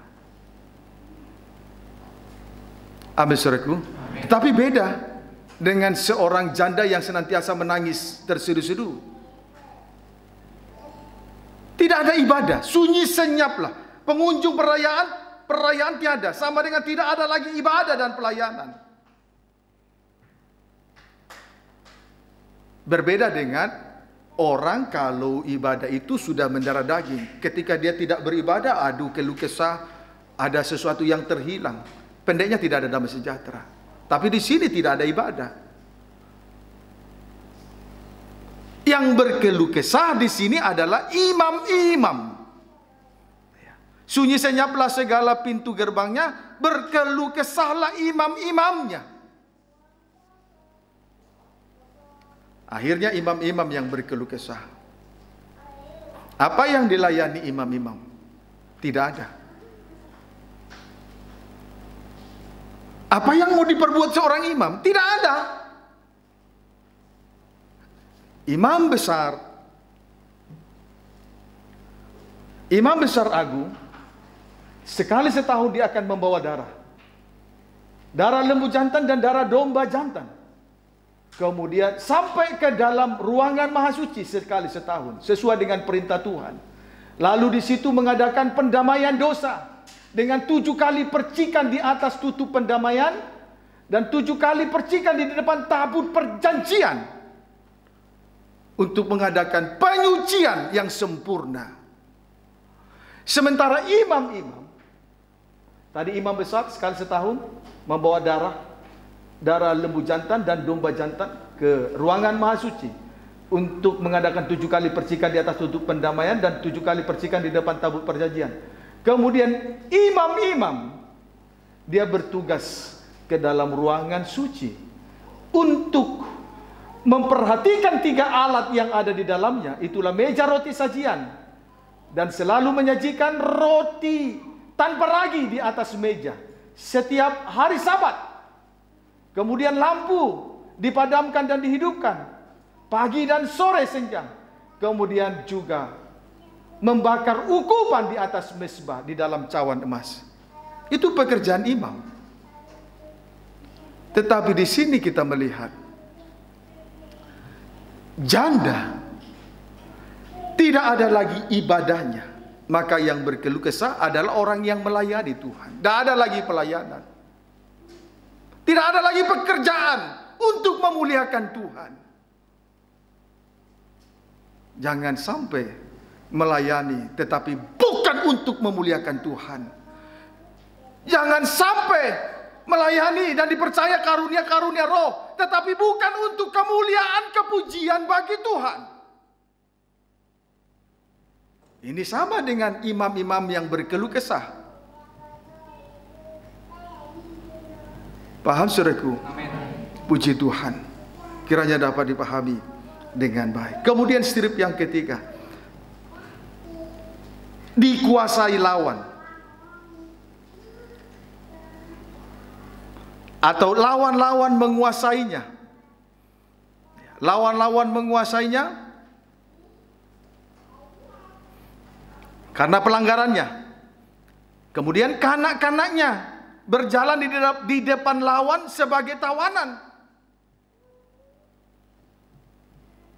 Amin, saudaraku. Tapi beda dengan seorang janda yang senantiasa menangis terseduh-seduh. Tidak ada ibadah, sunyi senyaplah. Pengunjung perayaan tiada, sama dengan tidak ada lagi ibadah dan pelayanan. Berbeda dengan orang kalau ibadah itu sudah mendarah daging. Ketika dia tidak beribadah, aduh keluh kesah, ada sesuatu yang terhilang. Pendeknya tidak ada damai sejahtera. Tapi di sini tidak ada ibadah. Yang berkeluh kesah di sini adalah imam-imam. Sunyi senyaplah segala pintu gerbangnya, berkeluh kesahlah imam-imamnya. Akhirnya imam-imam yang berkeluh kesah. Apa yang dilayani imam-imam? Tidak ada. Apa yang mau diperbuat seorang imam? Tidak ada. Imam besar agung, sekali setahun dia akan membawa darah. Darah lembu jantan dan darah domba jantan. Kemudian sampai ke dalam ruangan maha suci sekali setahun, sesuai dengan perintah Tuhan. Lalu di situ mengadakan pendamaian dosa dengan 7 kali percikan di atas tutup pendamaian dan 7 kali percikan di depan tabut perjanjian untuk mengadakan penyucian yang sempurna. Sementara imam-imam, tadi imam besar sekali setahun membawa darah lembu jantan dan domba jantan ke ruangan maha suci untuk mengadakan 7 kali percikan di atas tutup pendamaian dan 7 kali percikan di depan tabut perjanjian. Kemudian imam-imam dia bertugas ke dalam ruangan suci untuk memperhatikan 3 alat yang ada di dalamnya. Itulah meja roti sajian, dan selalu menyajikan roti tanpa ragi di atas meja setiap hari Sabat. Kemudian lampu dipadamkan dan dihidupkan pagi dan sore senja. Kemudian juga membakar ukupan di atas mezbah di dalam cawan emas. Itu pekerjaan imam. Tetapi di sini kita melihat janda tidak ada lagi ibadahnya, maka yang berkeluh kesah adalah orang yang melayani Tuhan. Tidak ada lagi pelayanan, tidak ada lagi pekerjaan untuk memuliakan Tuhan. Jangan sampai melayani tetapi bukan untuk memuliakan Tuhan. Jangan sampai melayani dan dipercaya karunia-karunia roh tetapi bukan untuk kemuliaan kepujian bagi Tuhan. Ini sama dengan imam-imam yang berkeluh kesah. Paham saudaraku? Puji Tuhan, kiranya dapat dipahami dengan baik. Kemudian strip yang ketiga, dikuasai lawan atau lawan-lawan menguasainya. Lawan-lawan menguasainya karena pelanggarannya. Kemudian kanak-kanaknya berjalan di depan lawan sebagai tawanan.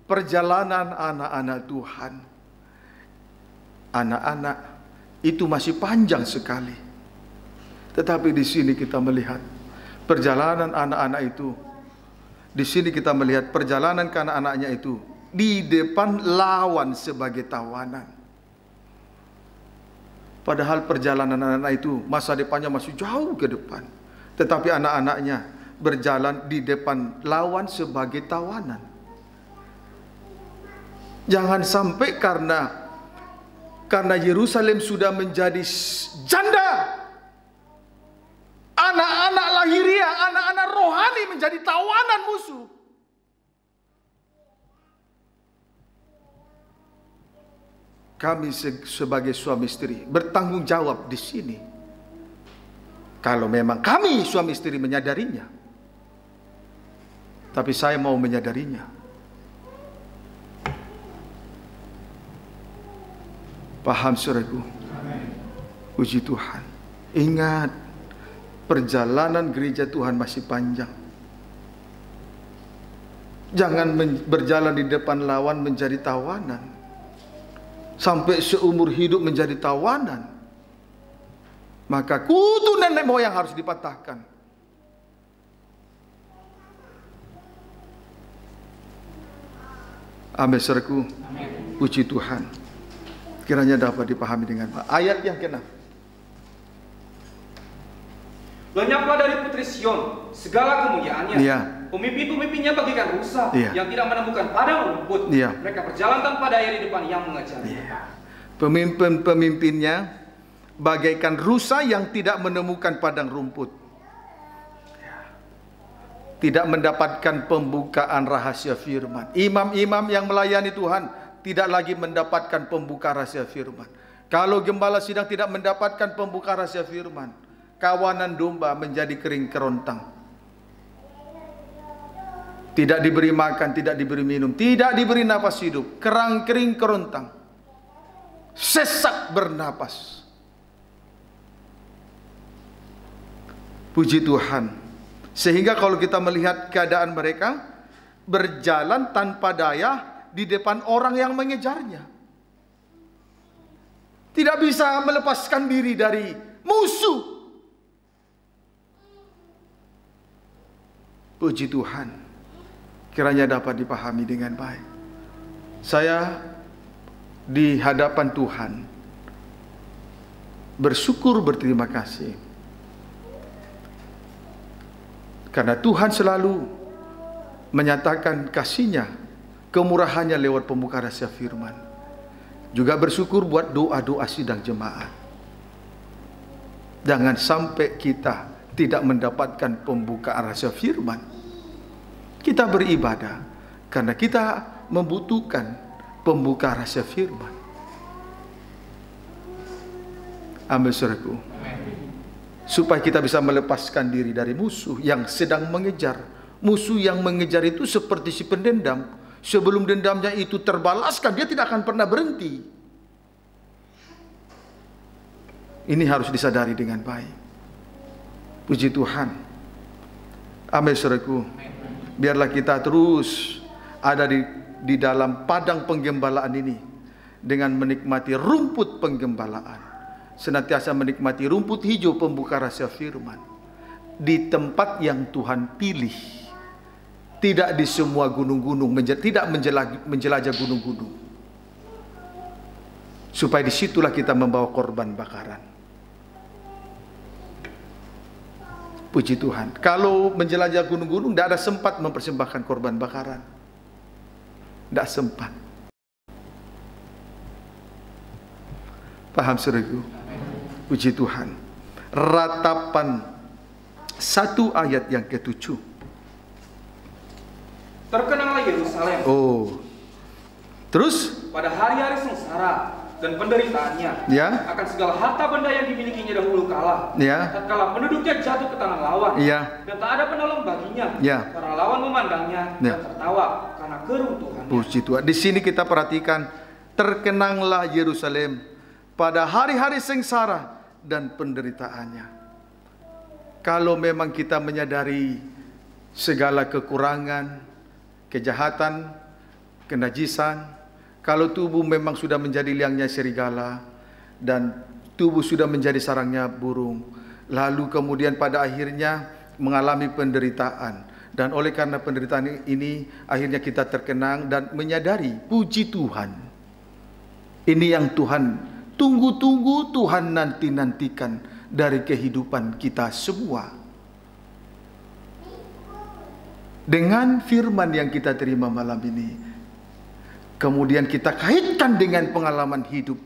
Perjalanan anak-anak Tuhan, anak-anak itu masih panjang sekali. Tetapi di sini kita melihat perjalanan anak-anak itu. Di sini kita melihat perjalanan ke anak-anaknya itu di depan lawan sebagai tawanan. Padahal perjalanan anak-anak itu masa depannya masih jauh ke depan. Tetapi anak-anaknya berjalan di depan lawan sebagai tawanan. Jangan sampai karena Yerusalem sudah menjadi janda, anak-anak lahiriah, anak-anak rohani menjadi tawanan musuh. Kami sebagai suami istri bertanggung jawab di sini. Kalau memang kami suami istri menyadarinya, tapi saya mau menyadarinya. Paham saudaraku? Puji Tuhan. Ingat, perjalanan gereja Tuhan masih panjang. Jangan berjalan di depan lawan menjadi tawanan. Sampai seumur hidup menjadi tawanan. Maka kutu nenek moyang harus dipatahkan. Amin saudaraku. Puji Tuhan. Kiranya dapat dipahami dengan baik. Ayat yang ke-6. Lenyaplah dari putri Sion segala kemuliaannya. Pemimpin-pemimpinnya bagikan rusa yang tidak menemukan padang rumput. Mereka berjalan tanpa daya di depan yang mengajari. Pemimpin-pemimpinnya bagaikan rusa yang tidak menemukan padang rumput, tidak mendapatkan pembukaan rahasia firman. Imam-imam yang melayani Tuhan tidak lagi mendapatkan pembuka rahasia firman. Kalau gembala sidang tidak mendapatkan pembuka rahasia firman, kawanan domba menjadi kering kerontang. Tidak diberi makan, tidak diberi minum, tidak diberi napas hidup, kerang kering kerontang, sesak bernapas. Puji Tuhan. Sehingga kalau kita melihat keadaan mereka, berjalan tanpa daya di depan orang yang mengejarnya. Tidak bisa melepaskan diri dari musuh. Puji Tuhan. Kiranya dapat dipahami dengan baik. Saya di hadapan Tuhan bersyukur, berterima kasih. Karena Tuhan selalu menyatakan kasih-Nya, kemurahannya lewat pembuka rahasia firman. Juga bersyukur buat doa-doa sidang jemaat. Jangan sampai kita tidak mendapatkan pembukaan rahasia firman. Kita beribadah karena kita membutuhkan pembuka rahasia firman. Amin, saudaraku. Supaya kita bisa melepaskan diri dari musuh yang sedang mengejar. Musuh yang mengejar itu seperti si pendendam. Sebelum dendamnya itu terbalaskan, dia tidak akan pernah berhenti. Ini harus disadari dengan baik. Puji Tuhan. Amin, saudaraku. Biarlah kita terus ada di dalam padang penggembalaan ini dengan menikmati rumput penggembalaan, senantiasa menikmati rumput hijau pembuka rahasia firman di tempat yang Tuhan pilih, tidak di semua gunung-gunung, tidak menjelajah gunung-gunung, supaya disitulah kita membawa korban bakaran. Puji Tuhan. Kalau menjelajah gunung-gunung, tidak ada sempat mempersembahkan korban bakaran. Tidak sempat. Paham, saudaraku? Puji Tuhan. Ratapan satu ayat yang ke-7. Terkenanglah Yerusalem. Oh. Terus? Pada hari-hari sengsara dan penderitaannya, ya, akan segala harta benda yang dimilikinya dahulu kala, ya, tatkala penduduknya jatuh ke tangan lawan, ya, dan tak ada penolong baginya, ya, para lawan memandangnya, ya, dan tertawa karena keruntuhannya. Puji Tuhan. Di sini kita perhatikan, terkenanglah Yerusalem pada hari-hari sengsara dan penderitaannya. Kalau memang kita menyadari segala kekurangan, kejahatan, kenajisan, kalau tubuh memang sudah menjadi liangnya serigala dan tubuh sudah menjadi sarangnya burung, lalu kemudian pada akhirnya mengalami penderitaan, dan oleh karena penderitaan ini akhirnya kita terkenang dan menyadari, puji Tuhan, ini yang Tuhan tunggu-tunggu, Tuhan nanti-nantikan dari kehidupan kita semua. Dengan firman yang kita terima malam ini, kemudian kita kaitkan dengan pengalaman hidup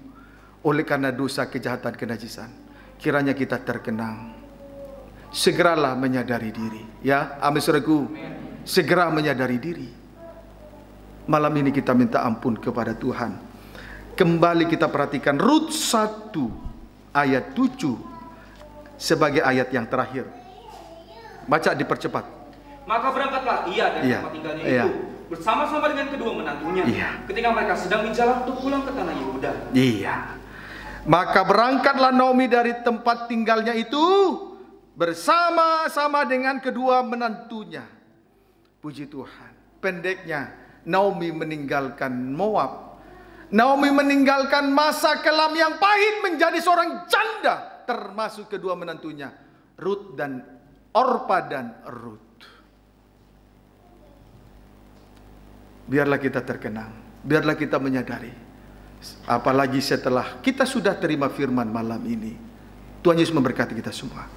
oleh karena dosa, kejahatan, kenajisan, kiranya kita terkenang. Segeralah menyadari diri, ya, amin, saudaraku. Segera menyadari diri. Malam ini kita minta ampun kepada Tuhan. Kembali kita perhatikan Rut 1 ayat 7 sebagai ayat yang terakhir. Baca, dipercepat. Maka berangkatlah ia dari tempat tinggalnya itu bersama-sama dengan kedua menantunya, ketika mereka sedang di jalan untuk pulang ke tanah Yehuda. Maka berangkatlah Naomi dari tempat tinggalnya itu bersama-sama dengan kedua menantunya. Puji Tuhan. Pendeknya, Naomi meninggalkan Moab. Naomi meninggalkan masa kelam yang pahit menjadi seorang janda, termasuk kedua menantunya, Rut dan Orpa dan Rut. Biarlah kita terkenang, biarlah kita menyadari, apalagi setelah kita sudah terima firman malam ini. Tuhan Yesus memberkati kita semua.